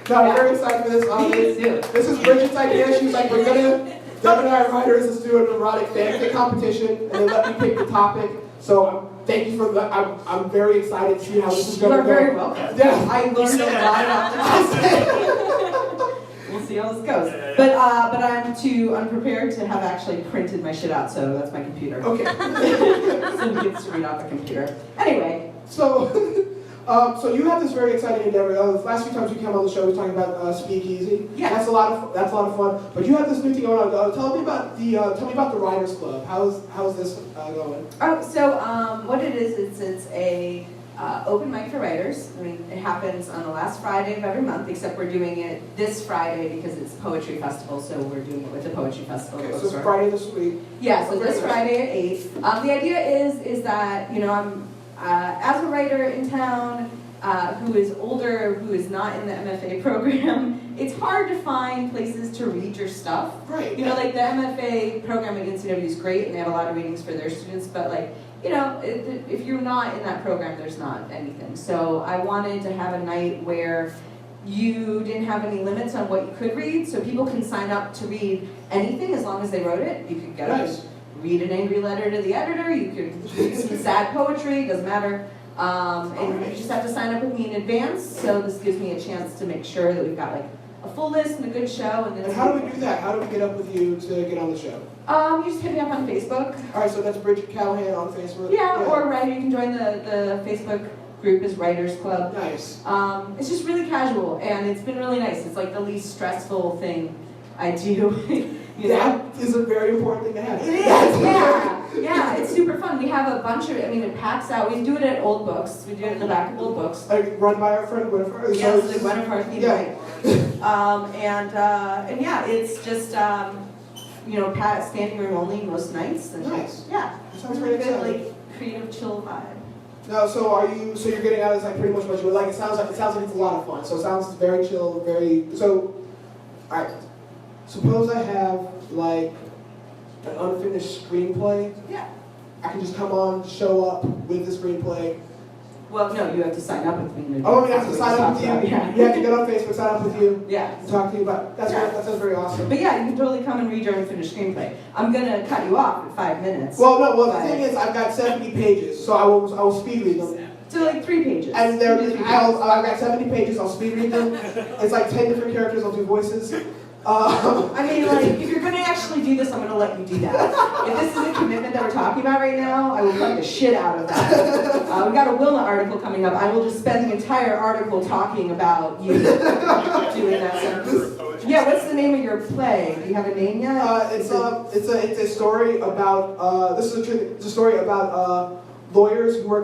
Speaker 2: no, I'm very excited for this.
Speaker 6: Me too.
Speaker 2: This is Bridget's idea. She was like, Devin and I are writers, let's do an erotic fanfic competition, and they let me pick the topic. So thank you for that. I'm very excited to see how this is going to go.
Speaker 6: You are very welcome.
Speaker 2: Yeah.
Speaker 6: I learned a lot about this. We'll see how this goes. But I'm too unprepared to have actually printed my shit out, so that's my computer.
Speaker 2: Okay.
Speaker 6: Somebody gets to read off a computer. Anyway.
Speaker 2: So you have this very exciting endeavor. The last few times you came on the show, we were talking about Speakeasy.
Speaker 6: Yeah.
Speaker 2: That's a lot of fun. But you have this new thing going on. Tell me about the Writers Club. How's this going?
Speaker 6: Oh, so what it is, it's a open mic for writers. I mean, it happens on the last Friday of every month, except we're doing it this Friday because it's Poetry Festival, so we're doing it with the Poetry Festival.
Speaker 2: Okay, so it's Friday this week.
Speaker 6: Yeah, so this Friday at 8. The idea is that, I'm as a writer in town who is older, who is not in the MFA program, it's hard to find places to read your stuff.
Speaker 2: Right.
Speaker 6: Like the MFA program at NCW is great, and they have a lot of readings for their students, but if you're not in that program, there's not anything. So I wanted to have a night where you didn't have any limits on what you could read, so people can sign up to read anything as long as they wrote it. You could go read an angry letter to the editor, you could read some sad poetry, doesn't matter. And you just have to sign up with me in advance, so this gives me a chance to make sure that we've got a full list and a good show. And
Speaker 2: how do we do that? How do we get up with you to get on the show?
Speaker 6: You just hit me up on Facebook.
Speaker 2: All right, so that's Bridget Callahan on Facebook.
Speaker 6: Yeah, or you can join the Facebook group is Writers Club.
Speaker 2: Nice.
Speaker 6: It's just really casual, and it's been really nice. It's like the least stressful thing I do.
Speaker 2: That is a very important thing to have.
Speaker 6: It is, yeah, it's super fun. We have a bunch of, it packs out. We do it at Old Books. We do it in the back of Old Books.
Speaker 2: Like run by our friend Winifred.
Speaker 6: Yes, like Winifred, and yeah, it's just standing room only most nights. And
Speaker 2: nice.
Speaker 6: Yeah,
Speaker 2: sounds
Speaker 6: really
Speaker 2: very
Speaker 6: good,
Speaker 2: exciting.
Speaker 6: creative, chill vibe.
Speaker 2: No, so you're getting out of this pretty much what you would like. It sounds like it's a lot of fun. So it sounds very chill, all right. Suppose I have an unfinished screenplay.
Speaker 6: Yeah.
Speaker 2: I can just come on, show up with the screenplay.
Speaker 6: Well, no, you have to sign up with me.
Speaker 2: Oh, I have to sign up with you.
Speaker 6: Yeah.
Speaker 2: You have to get on Facebook, sign up with you.
Speaker 6: Yeah.
Speaker 2: And talk to you about that sounds very awesome.
Speaker 6: But yeah, you can totally come and read your unfinished screenplay. I'm gonna cut you off in 5 minutes.
Speaker 2: The thing is, I've got 70 pages, so I will speed read them.
Speaker 6: So 3 pages.
Speaker 2: And I've got 70 pages. I'll speed read them. It's 10 different characters. I'll do voices.
Speaker 6: If you're gonna actually do this, I'm gonna let you do that. If this is a commitment that we're talking about right now, I will cut the shit out of that. We've got a Wilma article coming up. I will just spend the entire article talking about you doing that sentence. Yeah, what's the name of your play? Do you have a name yet?
Speaker 2: It's a story about it's a story about lawyers who are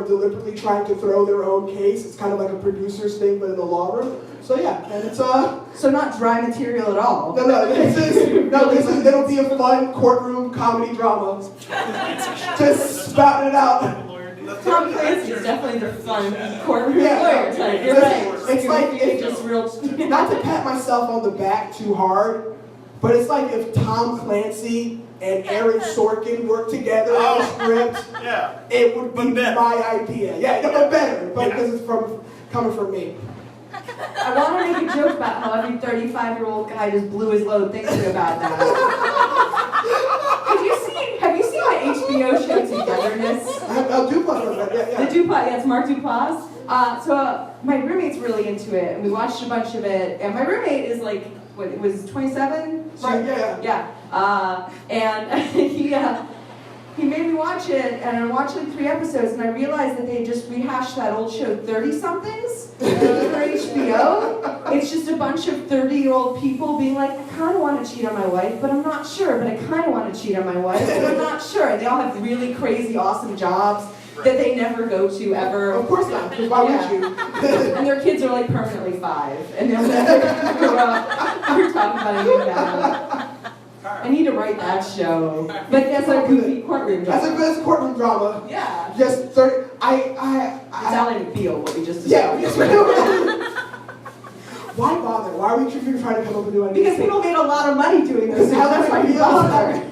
Speaker 2: deliberately trying to throw their own case. It's kind of like a producer's thing, but in the law room. So yeah, and it's
Speaker 6: so not dry material at all.
Speaker 2: It'll be a fun courtroom comedy drama. Just spouting it out.
Speaker 6: Tom Clancy is definitely the fun courtroom lawyer type. You're right.
Speaker 2: It's
Speaker 6: just real.
Speaker 2: Not to pat myself on the back too hard, but it's like if Tom Clancy and Aaron Sorkin worked together on a script, it would be my idea. But better, because it's coming from me.
Speaker 6: I want to make a joke about how every 35-year-old guy just blew his load thinking about that. Have you seen my HBO show Togetherness?
Speaker 2: Duplass,
Speaker 6: The Duplass, it's Mark Duplass. My roommate's really into it, and we watched a bunch of it. And my roommate is like, what? It was 27.
Speaker 2: Right, yeah.
Speaker 6: And he made me watch it, and I watched like 3 episodes, and I realized that they just rehashed that old show 30-somethings for HBO. It's just a bunch of 30-year-old people being like, I kind of want to cheat on my wife, but I'm not sure, but I kind of want to cheat on my wife, but I'm not sure. And they all have really crazy, awesome jobs that they never go to ever.
Speaker 2: Of course not, because why would you?
Speaker 6: And their kids are like permanently 5, and they'll never grow up or talk about anything bad. I need to write that show, but that's a goofy courtroom drama.
Speaker 2: That's a best courtroom drama.
Speaker 6: Yeah.
Speaker 2: Just 30.
Speaker 6: It's Ally McBeal, what we just
Speaker 2: Yeah.
Speaker 6: described.
Speaker 2: Why bother? Why are we trying to come up with new ideas?
Speaker 6: Because people made a lot of money doing this. Now that's why you bother.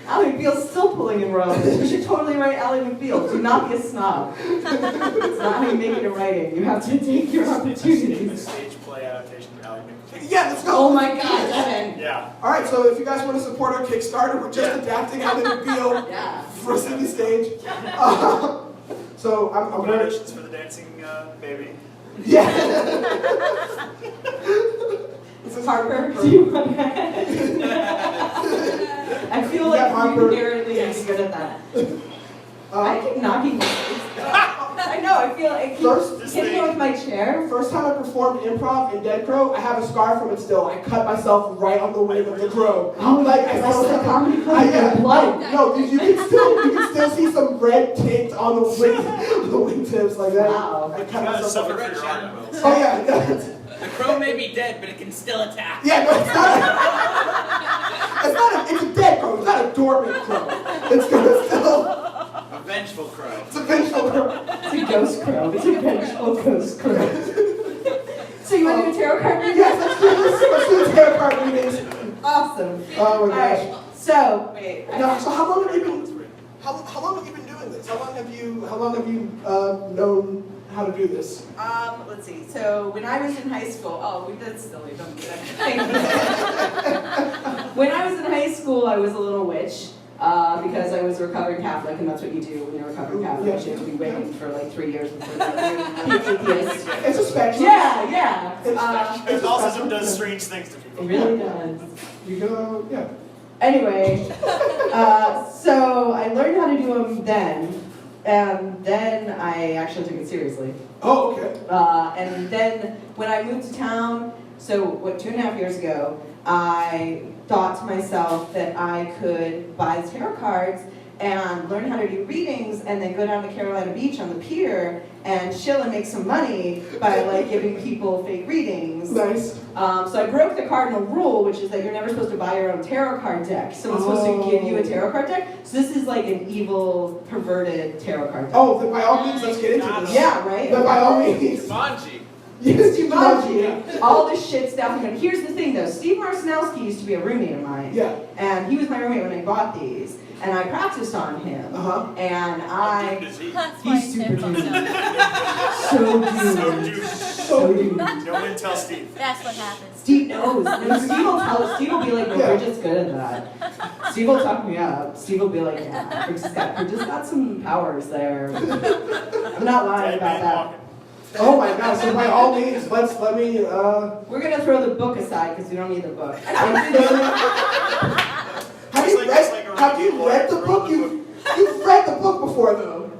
Speaker 6: Ally McBeal's still pulling in royalties. We should totally write Ally McBeal. Do not be a snob. It's not how you make it in writing. You have to take your opportunities.
Speaker 5: Stage play adaptation of Ally McBeal.
Speaker 2: Yeah, let's go.
Speaker 6: Oh my God, Devin.
Speaker 5: Yeah.
Speaker 2: All right, so if you guys want to support our Kickstarter, we're just adapting Ally McBeal
Speaker 6: Yeah.
Speaker 2: for City Stage. So I'm going
Speaker 5: Donations for the dancing baby.
Speaker 2: Yeah.
Speaker 6: Harper, do you want that? I feel like you inherently are good at that. I keep knocking. I know. I feel like I keep hitting it with my chair.
Speaker 2: First time I performed improv in Dead Crow, I have a scar from it still. I cut myself right on the wing of the crow.
Speaker 6: Oh,
Speaker 2: like
Speaker 6: I saw the comedy club.
Speaker 2: yeah,
Speaker 6: Blood.
Speaker 2: No, you can still see some red tint on the wingtips like that.
Speaker 6: Wow.
Speaker 2: I cut myself.
Speaker 5: Suffer for your art.
Speaker 2: Oh yeah.
Speaker 4: The crow may be dead, but it can still attack.
Speaker 2: Yeah, no, it's not. It's a dead crow. It's not a dormant crow. It's gonna still.
Speaker 4: A vengeful crow.
Speaker 2: It's a vengeful crow.
Speaker 6: It's a ghost crow. It's a vengeful ghost crow. So you want to do a tarot card reading?
Speaker 2: Yes, let's do tarot card readings.
Speaker 6: Awesome.
Speaker 2: Oh my gosh.
Speaker 6: Alright, so wait.
Speaker 2: Now, so how long have you been? How long have you been doing this? How long have you known how to do this?
Speaker 6: Let's see. So when I was in high school, that's silly. Don't do that. When I was in high school, I was a little witch because I was a recovering Catholic, and that's what you do when you're a recovering Catholic. You have to be waiting for like 3 years before you're atheist.
Speaker 2: It's a spectrum.
Speaker 6: Yeah.
Speaker 5: Catholicism does strange things to people.
Speaker 6: It really does.
Speaker 2: You go, yeah.
Speaker 6: Anyway, so I learned how to do them then, and then I actually took it seriously.
Speaker 2: Oh, okay.
Speaker 6: And then when I moved to town, so 2.5 years ago, I thought to myself that I could buy the tarot cards and learn how to do readings and then go down to Carolina Beach on the pier and chill and make some money by like giving people fake readings.
Speaker 2: Nice.
Speaker 6: So I broke the cardinal rule, which is that you're never supposed to buy your own tarot card deck. Someone's supposed to give you a tarot card deck. So this is like an evil, perverted tarot card deck.
Speaker 2: Oh, then by all means, let's get into this.
Speaker 6: Yeah, right?
Speaker 2: Then by all means.
Speaker 4: Jumanji.
Speaker 6: It's Jumanji. All this shit stuff. And here's the thing though, Steve Marcinowski used to be a roommate of mine.
Speaker 2: Yeah.
Speaker 6: And he was my roommate when I bought these. And I practiced on him. And he's super dude. So dude.
Speaker 5: No one tell Steve.
Speaker 7: That's what happens.
Speaker 6: Steve knows. And Steve will be like, no, Bridget's good at that. Steve will talk me up. Steve will be like, yeah, Bridget's got some powers there. I'm not lying about that.
Speaker 2: Oh my God! So by all means, let me.
Speaker 6: We're gonna throw the book aside because we don't need the book.
Speaker 2: Have you read the book? You've read the book before though.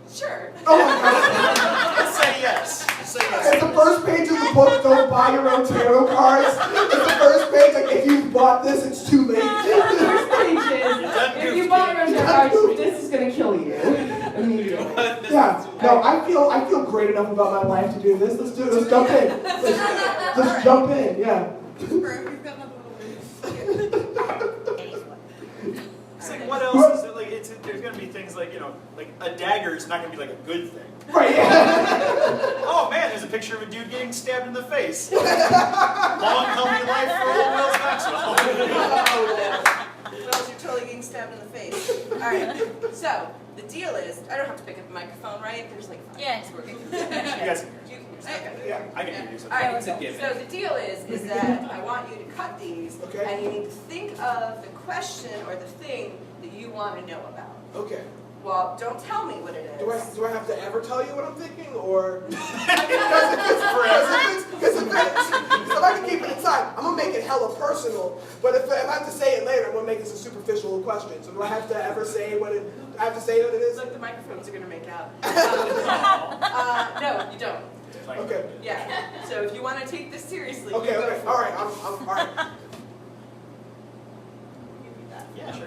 Speaker 6: Sure.
Speaker 2: Oh my God!
Speaker 5: Say yes. Say yes.
Speaker 2: It's the first page of the book. Don't buy your own tarot cards. It's the first page. Like if you bought this, it's too late.
Speaker 6: The first page is if you buy your own tarot cards, this is gonna kill you immediately.
Speaker 2: Yeah. No, I feel great enough about my life to do this. Let's do it. Let's jump in. Let's jump in. Yeah.
Speaker 5: It's like what else is it like? There's gonna be things like like a dagger is not gonna be like a good thing.
Speaker 2: Right. Yeah.
Speaker 5: Oh man, there's a picture of a dude getting stabbed in the face. Long healthy life for old Wills Maxwell.
Speaker 6: Wells, you're totally getting stabbed in the face. All right. So the deal is, I don't have to pick up the microphone, right? There's like 5
Speaker 7: Yes.
Speaker 6: working.
Speaker 5: You guys can hear.
Speaker 6: Okay.
Speaker 2: Yeah.
Speaker 5: I can hear you.
Speaker 6: All right,
Speaker 4: It's a given.
Speaker 6: so the deal is that I want you to cut these,
Speaker 2: Okay.
Speaker 6: and you need to think of the question or the thing that you want to know about.
Speaker 2: Okay.
Speaker 6: Well, don't tell me what it is.
Speaker 2: Do I have to ever tell you what I'm thinking, or? Because if I can keep it inside, I'm gonna make it hella personal. But if I have to say it later, I'm gonna make this a superficial question. So do I have to ever say what it? I have to say what it is?
Speaker 6: Look, the microphones are gonna make out. No, you don't.
Speaker 2: Okay.
Speaker 6: Yeah. So if you want to take this seriously,
Speaker 2: Okay.
Speaker 6: you go
Speaker 2: Okay.
Speaker 6: for
Speaker 2: All
Speaker 6: it.
Speaker 2: right. I'm all right.
Speaker 5: Yeah, sure.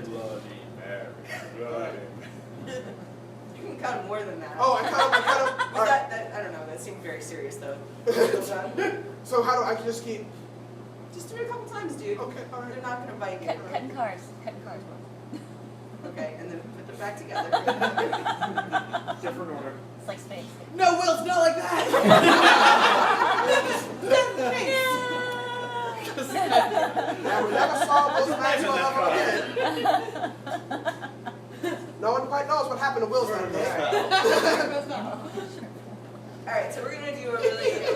Speaker 6: You can cut more than that.
Speaker 2: Oh, I cut him. All right.
Speaker 6: I don't know. That seemed very serious, though.
Speaker 2: So how do I can just keep?
Speaker 6: Just do it a couple times, dude.
Speaker 2: Okay. All right.
Speaker 6: They're not gonna bite you.
Speaker 7: Cutting cars.
Speaker 6: Okay, and then put them back together.
Speaker 3: Different order.
Speaker 7: It's like space.
Speaker 2: No, Will, it's not like that. Yeah, we never saw Will's Maxwell ever again. No one quite knows what happened to Will's that day.
Speaker 6: All right, so we're gonna do a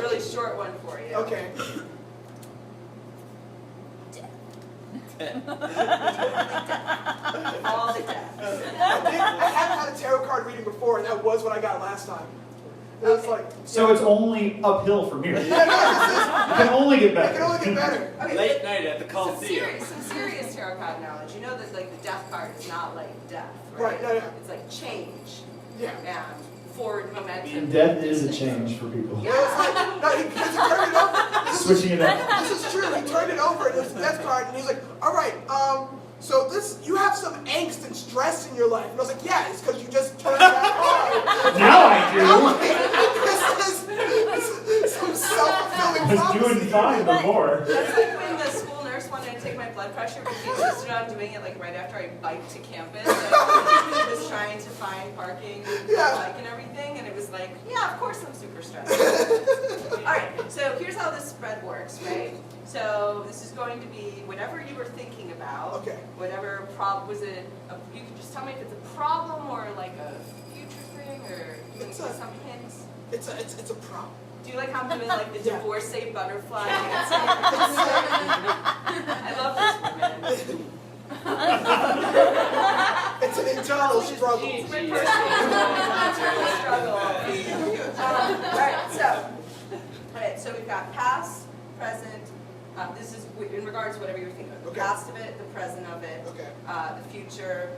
Speaker 6: really short one for you.
Speaker 2: Okay.
Speaker 6: All the deaths.
Speaker 2: I haven't had a tarot card reading before, and that was what I got last time. It was like,
Speaker 5: So it's only uphill from here. It
Speaker 2: yeah, no,
Speaker 5: can only get
Speaker 2: it
Speaker 5: better.
Speaker 2: can only get better.
Speaker 6: Okay,
Speaker 4: Late night at the
Speaker 6: some
Speaker 4: Coliseum.
Speaker 6: serious tarot card knowledge. You know that like the death card is not like death,
Speaker 2: Right,
Speaker 6: right?
Speaker 2: no, no.
Speaker 6: It's like change
Speaker 2: Yeah.
Speaker 6: and forward momentum.
Speaker 5: And death is a change for people.
Speaker 2: It was like, no, because he turned it over.
Speaker 5: Switching it up.
Speaker 2: This is true. He turned it over, and it was a death card, and he's like, all right, so you have some angst and stress in your life. And I was like, yeah, it's because you just turned that card.
Speaker 5: Now I do.
Speaker 2: This is some self-fulfilling
Speaker 5: I was
Speaker 2: prophecy.
Speaker 5: doing fine before.
Speaker 6: That's like when the school nurse wanted to take my blood pressure, but she insisted on doing it like right after I biked to campus. And she was trying to find parking,
Speaker 2: Yeah.
Speaker 6: bike and everything, and it was like, yeah, of course I'm super stressed. All right, so here's how this spread works, right? So this is going to be whatever you were thinking about.
Speaker 2: Okay.
Speaker 6: Whatever problem was it? You can just tell me if it's a problem or like a future thing, or you can
Speaker 2: It's
Speaker 6: give
Speaker 2: a-
Speaker 6: some hints.
Speaker 2: It's a problem.
Speaker 6: Do you like how I'm doing like the
Speaker 2: Yeah.
Speaker 6: divorcee butterfly dancing? I love this woman.
Speaker 2: It's an internal struggle.
Speaker 6: It's my personal struggle. Alright, so we've got past, present, this is in regards to whatever you're thinking of. The
Speaker 2: Okay.
Speaker 6: past of it, the present of it,
Speaker 2: Okay.
Speaker 6: the future,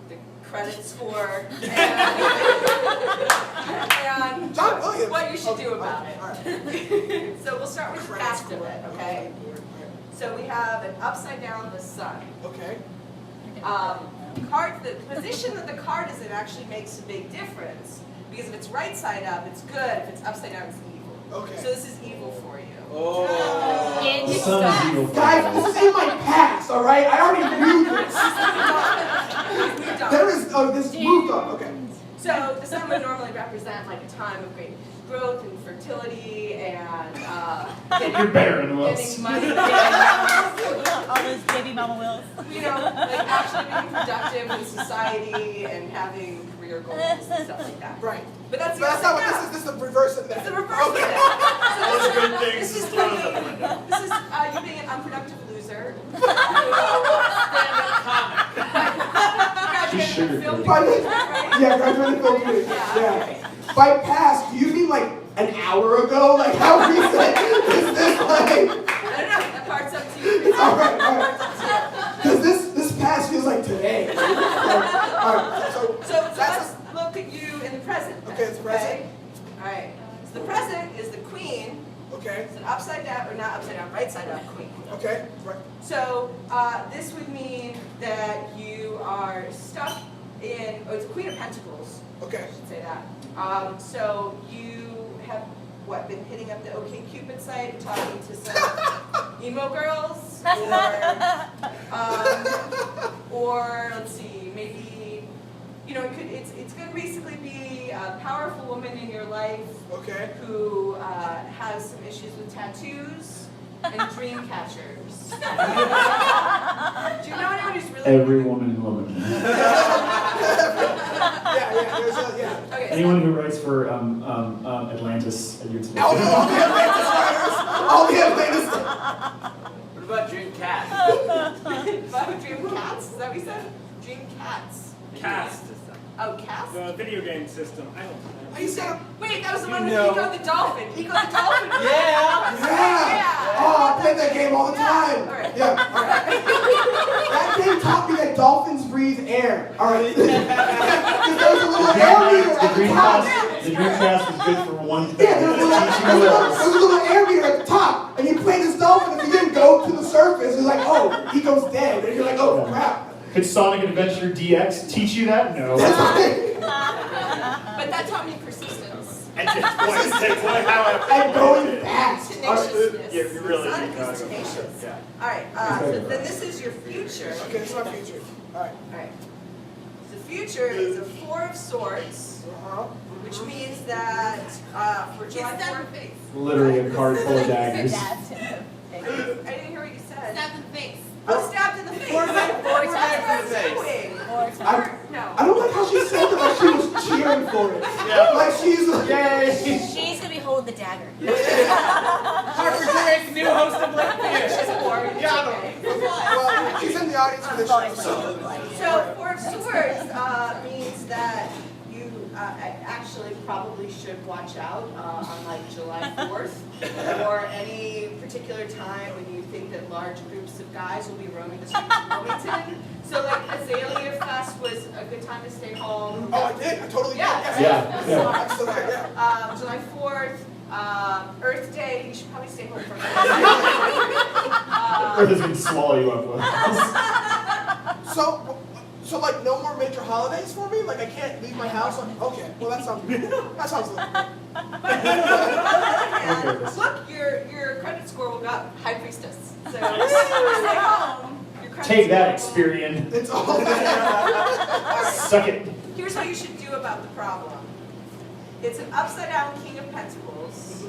Speaker 6: the credit score, and
Speaker 2: John Williams.
Speaker 6: what you should do about
Speaker 2: All right.
Speaker 6: it. So we'll start with the
Speaker 2: Credit
Speaker 6: past of
Speaker 2: score.
Speaker 6: it, okay? So we have an upside down the sun.
Speaker 2: Okay.
Speaker 6: The position that the card is in actually makes a big difference, because if it's right side up, it's good. If it's upside down, it's evil.
Speaker 2: Okay.
Speaker 6: So this is evil for you.
Speaker 4: Oh.
Speaker 7: Get
Speaker 5: The
Speaker 7: you
Speaker 5: sun is
Speaker 7: stuck.
Speaker 5: evil.
Speaker 2: Guys, this is in my past, all right? I already knew this.
Speaker 6: Moved on.
Speaker 2: There is, this moved on. Okay.
Speaker 6: So the sun would normally represent like a time of great growth and fertility and
Speaker 5: You're barren, Wills.
Speaker 6: getting money,
Speaker 7: All those baby mama wills.
Speaker 6: you know, like actually being productive in society and having career goals and stuff like that.
Speaker 2: Right.
Speaker 6: But that's
Speaker 2: But
Speaker 6: the
Speaker 2: that's not
Speaker 6: upside
Speaker 2: what
Speaker 6: down.
Speaker 2: this is the reverse of that.
Speaker 6: It's the reverse of
Speaker 2: Okay.
Speaker 6: that.
Speaker 5: All the good things
Speaker 6: This
Speaker 5: is
Speaker 6: is
Speaker 5: thrown out the window.
Speaker 6: This is you being an unproductive loser.
Speaker 5: Just sugar
Speaker 6: Film
Speaker 5: coated.
Speaker 2: By the-
Speaker 6: degree, right?
Speaker 2: Yeah, graduating film degree.
Speaker 6: Yeah,
Speaker 2: Yeah.
Speaker 6: okay.
Speaker 2: By past, do you mean like an hour ago? Like how recent is this? Like,
Speaker 6: I don't know. That part's up to you.
Speaker 2: all right, all right.
Speaker 6: Part's up to you.
Speaker 2: Because this past feels like today. All right.
Speaker 6: So
Speaker 2: That's
Speaker 6: let's look at you in the present. Then,
Speaker 2: Okay, it's present.
Speaker 6: okay? All right. So the present is the queen.
Speaker 2: okay.
Speaker 6: It's an upside down, or not upside down, right side up queen.
Speaker 2: Okay. Right.
Speaker 6: So this would mean that you are stuck in. Oh, it's Queen of Pentacles.
Speaker 2: Okay.
Speaker 6: I should say that. So you have what been hitting up the OkCupid site, talking to some emo girls, or let's see, maybe it's going to basically be a powerful woman in your life
Speaker 2: Okay.
Speaker 6: who has some issues with tattoos and dream catchers. Do you know anyone who's really
Speaker 5: Every woman and woman.
Speaker 2: Yeah. There's a, yeah.
Speaker 6: Okay,
Speaker 5: Anyone who writes for Atlantis at your
Speaker 2: All the Atlantis writers. All the Atlantis.
Speaker 4: What about Dream Cat?
Speaker 6: so, dream cats? Is that what you said? Dream cats.
Speaker 4: Cast.
Speaker 8: Oh, cast?
Speaker 9: The video game system. I don't know.
Speaker 2: You said,
Speaker 8: Wait, that was the one with
Speaker 9: know.
Speaker 8: Ego the Dolphin. Ego the Dolphin.
Speaker 9: Yeah.
Speaker 2: yeah! Oh, I play that game all the time.
Speaker 8: Alright.
Speaker 2: Yeah, all right. That game taught me that dolphins breathe air. All right. Because there's a little air meter at the top.
Speaker 5: The Dreamcast is good for one thing.
Speaker 2: Yeah, there's a little air meter at the top, and you play this dolphin. If you didn't go to the surface, it's like, oh, he goes dead, and you're like, oh crap.
Speaker 5: Could Sonic Adventure DX teach you that? No.
Speaker 8: But that taught me persistence.
Speaker 9: And
Speaker 2: going fast.
Speaker 8: Tenaciousness.
Speaker 9: Yeah, you really
Speaker 8: Sonic
Speaker 9: gotta
Speaker 8: is
Speaker 9: go
Speaker 8: tenacious.
Speaker 9: Yeah.
Speaker 8: Alright, so then this is your future.
Speaker 2: Okay, this is my future. All right.
Speaker 8: Alright. The future is a 4 of Swords, which means that for July 4th.
Speaker 5: Literally a card full of daggers.
Speaker 8: I didn't hear what you said.
Speaker 7: Stabbed in the face.
Speaker 8: Oh, stabbed in the face.
Speaker 7: Four
Speaker 8: That's
Speaker 7: times
Speaker 8: what
Speaker 7: in the
Speaker 8: I was
Speaker 7: face.
Speaker 8: doing. No.
Speaker 2: I don't like how she said that like she was cheering for it. Like she's like, yay.
Speaker 7: She's gonna be holding the dagger.
Speaker 4: Harper Drake, new host of Blackbeard.
Speaker 8: She's a warrior. It's okay.
Speaker 2: Well, she's in the audience for this show.
Speaker 8: So 4 of Swords means that you actually probably should watch out on like July 4th or any particular time when you think that large groups of guys will be roaming the streets of Wilmington. So like Azalea Fest was a good time to stay home.
Speaker 2: Oh, I did. I totally did.
Speaker 8: Yeah.
Speaker 5: Yeah.
Speaker 2: I'm still there, yeah.
Speaker 8: July 4th, Earth Day, you should probably stay home for
Speaker 5: Earth is gonna swallow you up with.
Speaker 2: So like no more major holidays for me? Like I can't leave my house? Okay, well that sounds good. That sounds good.
Speaker 8: And look, your credit score will go up. High Priestess. So stay home. Your credit
Speaker 5: Take that,
Speaker 8: score will-
Speaker 5: Experian.
Speaker 2: It's all
Speaker 5: Suck it.
Speaker 8: Here's what you should do about the problem. It's an upside down King of Pentacles.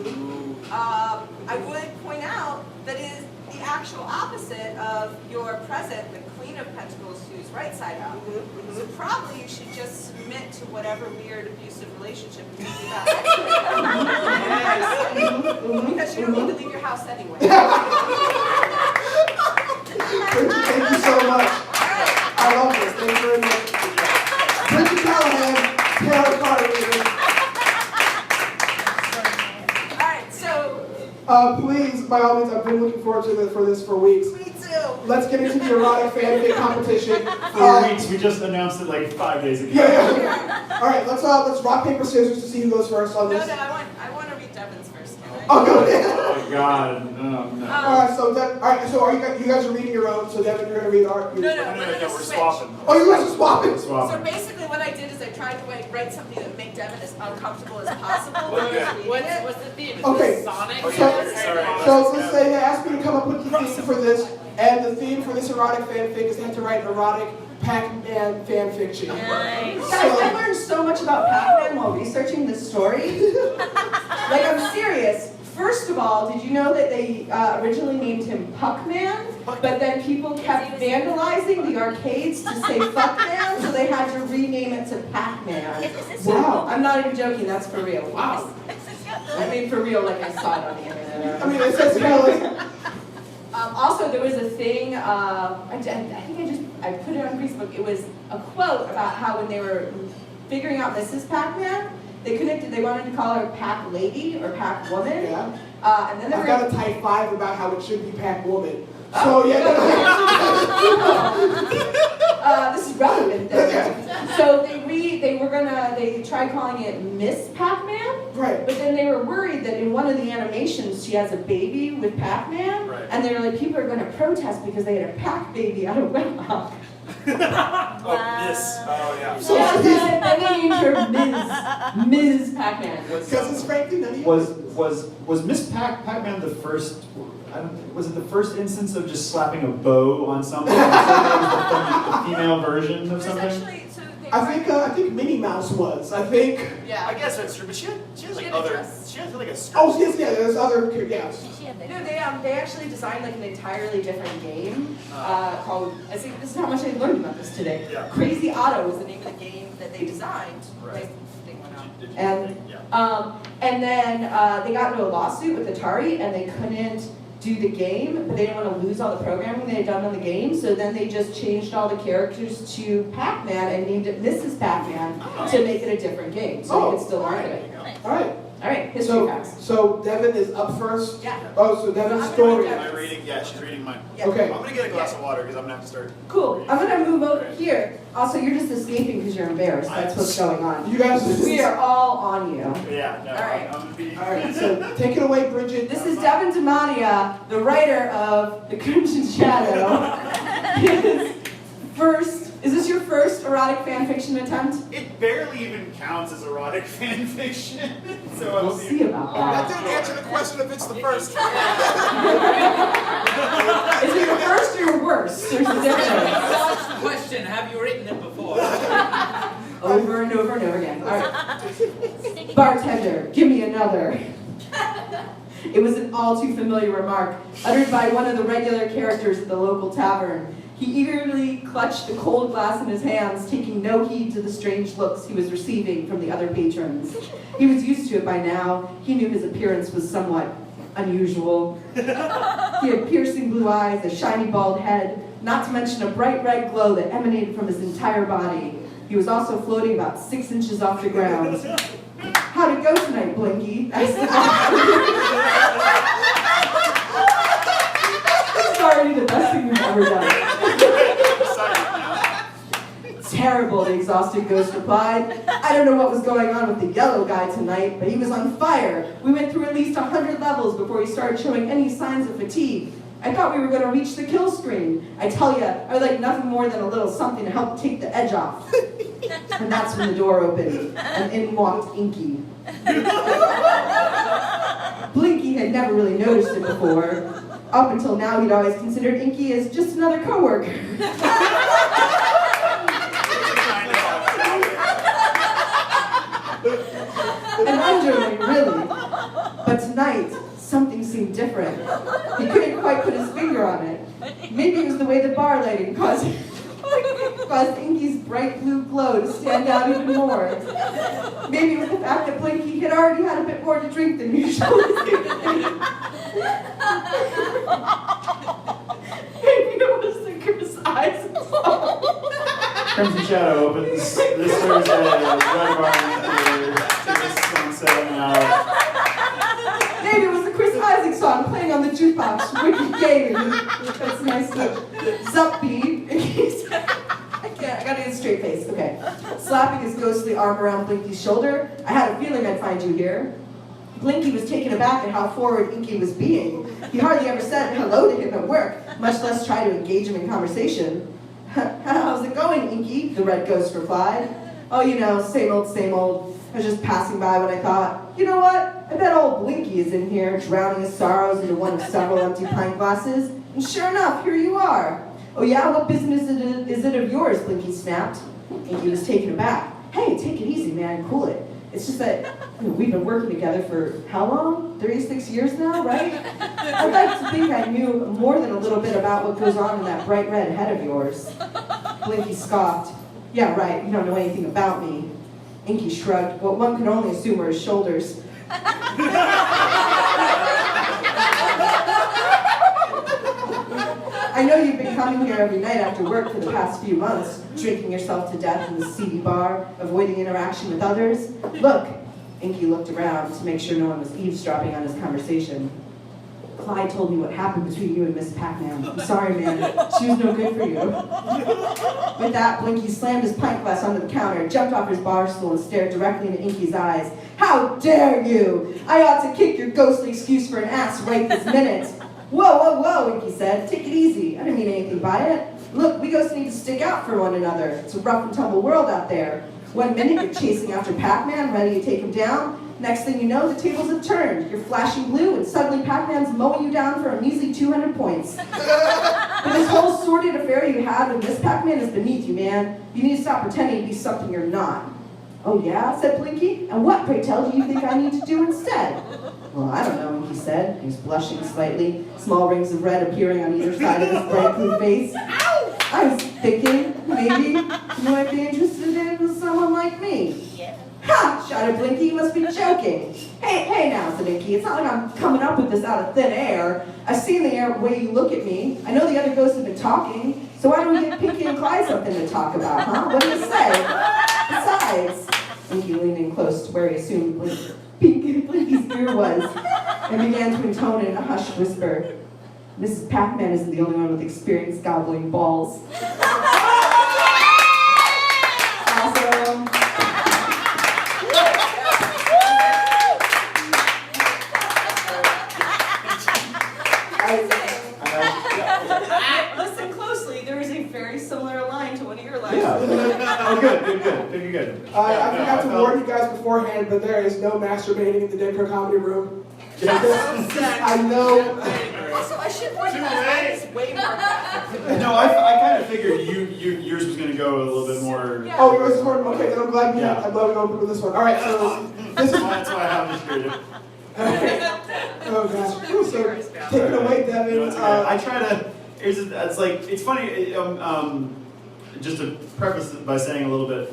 Speaker 8: I would point out that it is the actual opposite of your present, the Queen of Pentacles, who's right side up. So probably you should just submit to whatever weird abusive relationship you think about anyway. Because you don't need to leave your house anyway.
Speaker 2: Thank you so much. I love this. Thank you very much. Bridget Callahan, tarot card reader.
Speaker 8: Alright, so
Speaker 2: Please, by all means, I've been looking forward to this for weeks.
Speaker 8: me too.
Speaker 2: Let's get into the erotic fanfic competition.
Speaker 5: 4 weeks. We just announced it like 5 days ago.
Speaker 2: Yeah. All right, let's rock paper scissors to see who goes first on
Speaker 8: No,
Speaker 2: this.
Speaker 8: I want to read Devin's first. Can I?
Speaker 2: Oh no.
Speaker 5: Oh God. Oh, no.
Speaker 2: All right, so you guys are reading your own. So Devin, you're gonna read our.
Speaker 8: No, we're
Speaker 5: We're
Speaker 8: switch.
Speaker 5: swapping.
Speaker 2: Oh, you guys are swapping.
Speaker 8: So basically what I did is I tried to write something that would make Devin as uncomfortable as possible when he was reading it.
Speaker 4: What's the theme? Is
Speaker 2: Okay.
Speaker 4: this Sonic?
Speaker 2: So let's say they asked me to come up with the theme for this, and the theme for this erotic fanfic is they have to write an erotic Pac-Man fanfiction.
Speaker 7: Nice.
Speaker 6: Guys, I learned so much about Pac-Man while researching this story. Like, I'm serious. First of all, did you know that they originally named him Puck-Man, but then people kept vandalizing the arcades to say Fuck-Man, so they had to rename it to Pac-Man. Wow, I'm not even joking, that's for real. Wow. I mean, for real, like I saw it on the internet.
Speaker 2: I mean, it says really.
Speaker 6: Also, there was a thing, I think I put it on Facebook, it was a quote about how when they were figuring out Mrs. Pac-Man, they wanted to call her Pac Lady or Pac Woman.
Speaker 2: Yeah.
Speaker 6: And then they
Speaker 2: I've
Speaker 6: were
Speaker 2: got a type 5 about how it should be Pac Woman. So yeah.
Speaker 6: this is relevant then. So they tried calling it Miss Pac-Man.
Speaker 2: Right.
Speaker 6: But then they were worried that in one of the animations she has a baby with Pac-Man.
Speaker 5: Right.
Speaker 6: And they were like, people are going to protest because they had a Pac baby out of wedlock.
Speaker 9: Oh, yes. Oh, yeah.
Speaker 2: So
Speaker 6: Yeah, then they named her Ms. Pac-Man.
Speaker 2: because it's frankly none of you.
Speaker 5: Was Miss Pac-Man the first? Was it the first instance of just slapping a bow on something? Or the female version of
Speaker 8: There's
Speaker 5: something?
Speaker 8: actually, so they
Speaker 2: I think Minnie Mouse was. I think.
Speaker 8: yeah.
Speaker 9: I guess that's true, but she has
Speaker 8: She
Speaker 9: like
Speaker 8: had a
Speaker 9: other.
Speaker 8: dress.
Speaker 9: She has like a skirt.
Speaker 2: Oh yes, yeah. There's other. Yeah.
Speaker 6: No, they actually designed like an entirely different game called. I think this is how much I learned about this today.
Speaker 9: Yeah.
Speaker 6: Crazy Auto was the name of the game that they designed.
Speaker 9: Right.
Speaker 6: Thing went out.
Speaker 9: Did you
Speaker 6: And
Speaker 9: yeah.
Speaker 6: and then they got into a lawsuit with Atari, and they couldn't do the game, but they didn't want to lose all the programming they had done on the game, so then they just changed all the characters to Pac-Man and named it Mrs. Pac-Man to make it a different game, so they could still market it.
Speaker 2: All right.
Speaker 6: All right, history facts.
Speaker 2: So Devin is up first.
Speaker 6: Yeah.
Speaker 2: Oh, so Devin's
Speaker 6: I'm
Speaker 2: story.
Speaker 6: gonna
Speaker 9: Am I reading? Yeah, she's reading mine.
Speaker 6: Yeah.
Speaker 2: Okay.
Speaker 9: I'm gonna get a glass of water because I'm gonna have to start.
Speaker 6: Cool. I'm gonna move over here. Also, you're just escaping because you're embarrassed. That's what's going on.
Speaker 2: You guys.
Speaker 6: We are all on you.
Speaker 9: Yeah, no,
Speaker 6: All right.
Speaker 9: I'm gonna be.
Speaker 2: All right. So take it away, Bridget.
Speaker 6: This is Devin DiMattia, the writer of The Crimson Shadow. His first. Is this your first erotic fan fiction attempt?
Speaker 5: It barely even counts as erotic fan fiction. So
Speaker 6: We'll see about
Speaker 9: That
Speaker 6: that.
Speaker 9: didn't answer the question if it's the first.
Speaker 6: Is it your first or your worst? There's a difference.
Speaker 4: Dodge the question, have you written it before?
Speaker 6: Over and over and over again. All right. Bartender, give me another. It was an all too familiar remark, uttered by one of the regular characters at the local tavern. He eagerly clutched the cold glass in his hands, taking no heed to the strange looks he was receiving from the other patrons. He was used to it by now. He knew his appearance was somewhat unusual. He had piercing blue eyes, a shiny bald head, not to mention a bright red glow that emanated from his entire body. He was also floating about 6 inches off the ground. How'd it go tonight, Blinky? Asked the doctor. This is already the best thing we've ever done. Terrible, the exhausted ghost replied. I don't know what was going on with the yellow guy tonight, but he was on fire. We went through at least 100 levels before he started showing any signs of fatigue. I thought we were going to reach the kill screen. I tell ya, I would like nothing more than a little something to help take the edge off. And that's when the door opened, and in walked Inky. Blinky had never really noticed it before. Up until now, he'd always considered Inky as just another coworker. An underling, really. But tonight, something seemed different. He couldn't quite put his finger on it. Maybe it was the way the bar lighting caused Inky's bright blue glow to stand out even more. Maybe it was the fact that Blinky had already had a bit more to drink than usual. Maybe it was the Chris eyes and soul.
Speaker 5: Crimson Shadow opens this Thursday at Red Barn tickets on sale now.
Speaker 6: Maybe it was the Chris Isaac song playing on the jukebox. Wicked game. That's nice. Zuppy. I gotta get a straight face. Okay. Slapping his ghostly arm around Blinky's shoulder. I had a feeling I'd find you here. Blinky was taken aback at how forward Inky was being. He hardly ever said hello to him at work, much less try to engage him in conversation. How's it going, Inky? The red ghost replied. Oh, you know, same old, same old. I was just passing by when I thought, you know what? I bet old Blinky is in here, drowning his sorrows into one of several empty pint glasses. And sure enough, here you are. Oh yeah, what business is it of yours? Blinky snapped. Inky was taken aback. Hey, take it easy, man. Cool it. It's just that we've been working together for how long? 36 years now, right? I'd like to think I knew more than a little bit about what goes on in that bright red head of yours. Blinky scoffed. Yeah, right, you don't know anything about me. Inky shrugged. What one could only assume were his shoulders. I know you've been coming here every night after work for the past few months, drinking yourself to death in the seedy bar, avoiding interaction with others. Look, Inky looked around to make sure no one was eavesdropping on his conversation. Clyde told me what happened between you and Miss Pac-Man. I'm sorry, man. She was no good for you. With that, Blinky slammed his pint glass onto the counter, jumped off his bar stool, and stared directly into Inky's eyes. How dare you! I ought to kick your ghostly excuse for an ass right this minute. Whoa, whoa, whoa, Inky said. Take it easy. I didn't mean anything by it. Look, we ghosts need to stick out for one another. It's a rough and tumble world out there. One minute you're chasing after Pac-Man, ready to take him down. Next thing you know, the tables have turned. You're flashing blue, and suddenly Pac-Man's mowing you down for a measly 200 points. But this whole sordid affair you had with Miss Pac-Man is beneath you, man. You need to stop pretending to be something you're not. Oh yeah, said Blinky. And what, pray tell, do you think I need to do instead? Well, I don't know, he said. He was blushing slightly, small rings of red appearing on either side of his bright blue face. I was thinking, maybe you might be interested in someone like me.
Speaker 7: Yeah.
Speaker 6: Ha! Shouted about it, Blinky. You must be joking. Hey now, said Inky. It's not like I'm coming up with this out of thin air. I've seen the way you look at me. I know the other ghosts have been talking, so why don't we give Pinky and Clyde something to talk about, huh? What do you say? Besides, Inky leaned in close to where he assumed Blinky's ear was and began to intone in a hushed whisper. Mrs. Pac-Man isn't the only one with experience gobbling balls. Awesome.
Speaker 8: Listen closely, there is a very similar line to one of your lines.
Speaker 5: Yeah. Oh, good.
Speaker 2: I forgot to warn you guys beforehand, but there is no masturbating in the Denver Comedy Room. I know.
Speaker 8: Also, I should warn you guys, mine is way more graphic.
Speaker 5: No, I kind of figured yours was going to go a little bit more.
Speaker 8: Yeah.
Speaker 2: Oh, yours is more okay. Then I'm glad we
Speaker 5: Yeah.
Speaker 2: I'm glad we opened with this one. All right, so this is.
Speaker 5: That's why I have this creative.
Speaker 2: Oh gosh. So take it away, Devin.
Speaker 5: I try to. It's like it's funny. Just to preface it by saying a little bit.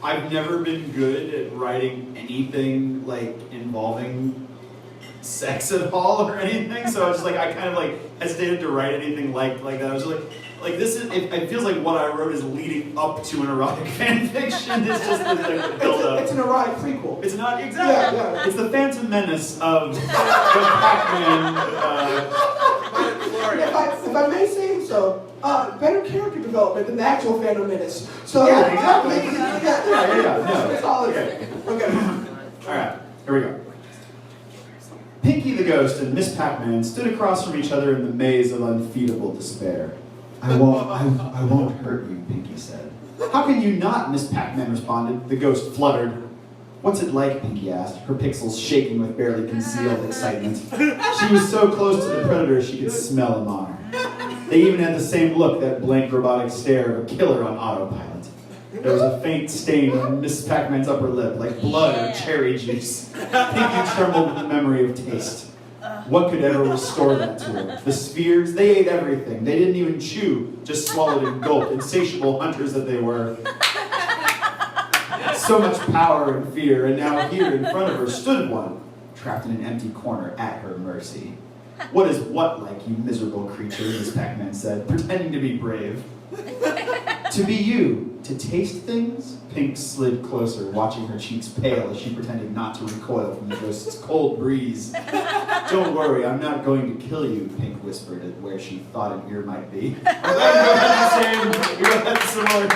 Speaker 5: I've never been good at writing anything like involving sex at all or anything, so I was just like I kind of like hesitated to write anything like that. I was like this is it feels like what I wrote is leading up to an erotic fanfiction. It's just like the build up.
Speaker 2: It's an erotic prequel.
Speaker 5: It's not exactly.
Speaker 2: Yeah.
Speaker 5: It's the Phantom Menace of the Pac-Man.
Speaker 2: If I may say so, better character development than the actual Phantom Menace. So
Speaker 5: Yeah, exactly.
Speaker 2: Yeah.
Speaker 5: No.
Speaker 2: It's all
Speaker 5: Okay.
Speaker 2: Okay.
Speaker 5: All right, here we go. Pinky the Ghost and Miss Pac-Man stood across from each other in the maze of unfeedable despair. I won't hurt you, Pinky said. How can you not, Miss Pac-Man responded. The ghost fluttered. What's it like, Pinky asked, her pixels shaking with barely concealed excitement. She was so close to the predator she could smell him on her. They even had the same look, that blank robotic stare of a killer on autopilot. There was a faint stain on Miss Pac-Man's upper lip, like blood or cherry juice. Pinky trembled with the memory of taste. What could ever restore that to her? The spheres, they ate everything. They didn't even chew, just swallowed and gulped, insatiable hunters that they were. So much power and fear, and now here in front of her stood one, trapped in an empty corner at her mercy. What is what like, you miserable creature, Miss Pac-Man said, pretending to be brave. To be you, to taste things? Pink slid closer, watching her cheeks pale as she pretended not to recoil from the ghost's cold breeze. Don't worry, I'm not going to kill you, Pink whispered at where she thought an ear might be. I'm glad you had the similar.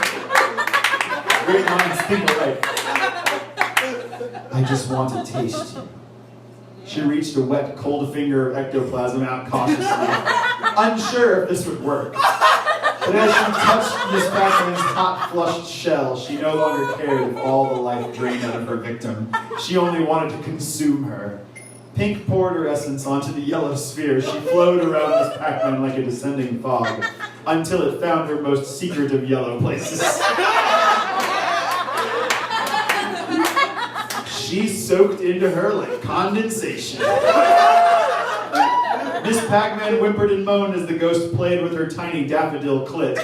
Speaker 5: Great minds think alike. I just want to taste you. She reached a wet, cold finger of ectoplasm out cautiously, unsure if this would work. But as she touched Miss Pac-Man's hot, flushed shell, she no longer cared if all the life drained out of her victim. She only wanted to consume her. Pink poured her essence onto the yellow sphere. She flowed around Miss Pac-Man like a descending fog, until it found her most secretive yellow places. She soaked into her like condensation. Miss Pac-Man whimpered and moaned as the ghost played with her tiny daffodil clit.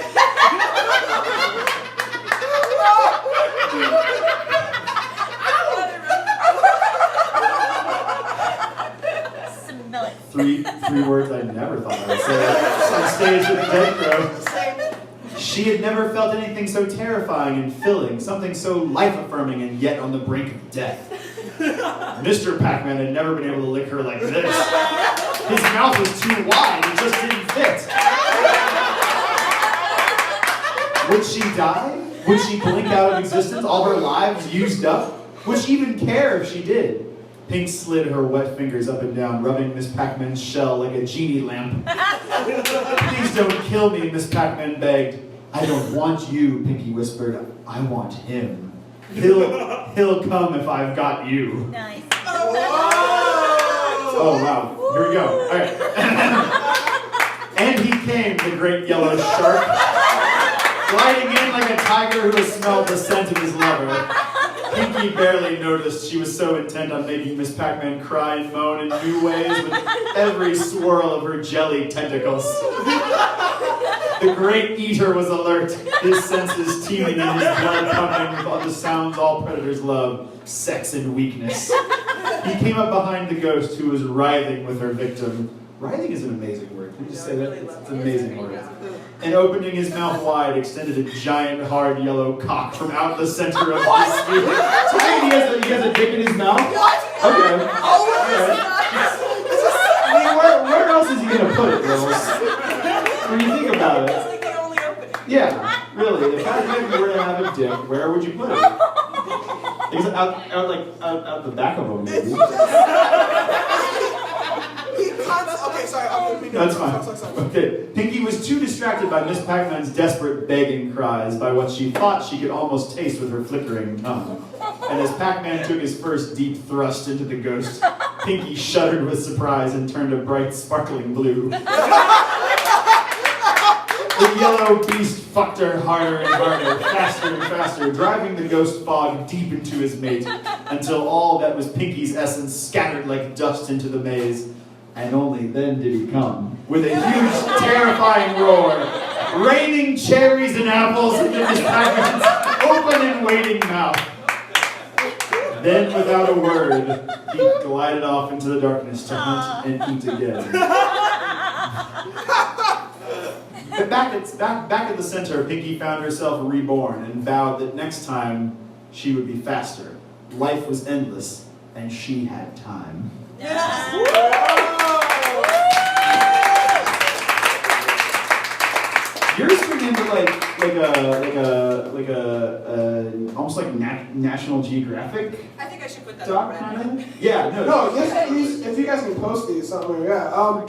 Speaker 7: Smell it.
Speaker 5: Three words I never thought I would say on stage with the Dead Crow. She had never felt anything so terrifying and filling, something so life-affirming and yet on the brink of death. Mr. Pac-Man had never been able to lick her like this. His mouth was too wide, it just didn't fit. Would she die? Would she blink out of existence, all her lives used up? Would she even care if she did? Pink slid her wet fingers up and down, rubbing Miss Pac-Man's shell like a genie lamp. Please don't kill me, Miss Pac-Man begged. I don't want you, Pinky whispered. I want him. He'll come if I've got you.
Speaker 7: Nice.
Speaker 5: Oh, wow. Here we go. All right. And he came, the great yellow shark, gliding in like a tiger who has smelled the scent of his lover. Pinky barely noticed. She was so intent on making Miss Pac-Man cry and moan in new ways with every swirl of her jelly tentacles. The great eater was alert, his senses teeming and his blood pumping with all the sounds all predators love, sex and weakness. He came up behind the ghost who was writhing with her victim. Writhing is an amazing word. Can you just say that? It's an amazing word. And opening his mouth wide, extended a giant, hard yellow cock from out the center of his sphere. So he has a dick in his mouth? Okay. I mean, where else is he gonna put it, Rose? When you think about it.
Speaker 8: It's like the only opening.
Speaker 5: Yeah, really. If that dick were to have a dick, where would you put it? Is it out the back of him, maybe?
Speaker 2: Okay, sorry.
Speaker 5: That's fine.
Speaker 2: Sorry.
Speaker 5: Okay. Pinky was too distracted by Miss Pac-Man's desperate begging cries by what she thought she could almost taste with her flickering tongue. And as Pac-Man took his first deep thrust into the ghost, Pinky shuddered with surprise and turned a bright, sparkling blue. The yellow beast fucked her harder and harder, faster and faster, driving the ghost fog deep into his mate, until all that was Pinky's essence scattered like dust into the maze. And only then did he come, with a huge, terrifying roar, raining cherries and apples into Miss Pac-Man's open and waiting mouth. Then, without a word, he glided off into the darkness to hunt and eat again. But back at the center, Pinky found herself reborn and vowed that next time she would be faster. Life was endless, and she had time. Yours turned into like a almost like National Geographic
Speaker 8: I think I should put that
Speaker 5: doc
Speaker 8: on
Speaker 5: kind
Speaker 8: Reddit.
Speaker 5: of. Yeah,
Speaker 2: No, yes, please. If you guys can post these somewhere, yeah.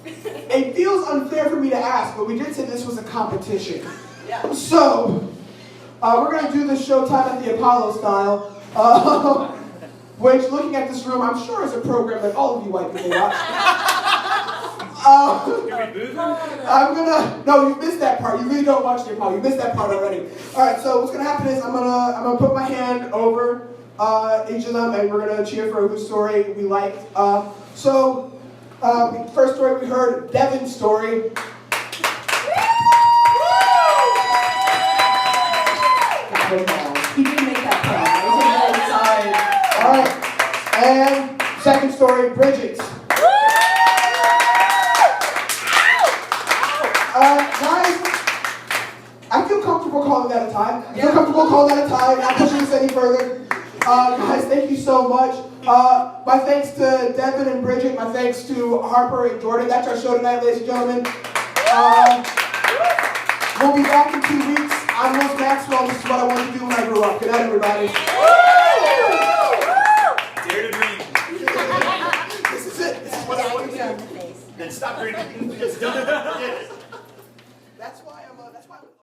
Speaker 2: It feels unfair for me to ask, but we did say this was a competition.
Speaker 8: Yeah.
Speaker 2: So, we're going to do this showtime at the Apollo style, which, looking at this room, I'm sure is a program that all of you white people watch. No, you missed that part. You really don't watch the Apollo. You missed that part already. All right, so what's going to happen is I'm gonna put my hand over each of them, and we're going to cheer for whose story we liked. First story we heard, Devin's story.
Speaker 6: He didn't make that point.
Speaker 2: All right, and second story, Bridget's. Guys, I feel comfortable calling that a tie. Not pushing this any further. Guys, thank you so much. My thanks to Devin and Bridget. My thanks to Harper and Jordan. That's our show tonight, ladies and gentlemen. We'll be back in 2 weeks. I'm Maxwell. This is what I wanted to do when I grew up. Good night, everybody.
Speaker 9: Dare to dream.
Speaker 2: This is it. This is what I wanted to do.
Speaker 9: Then stop dreaming. It's done.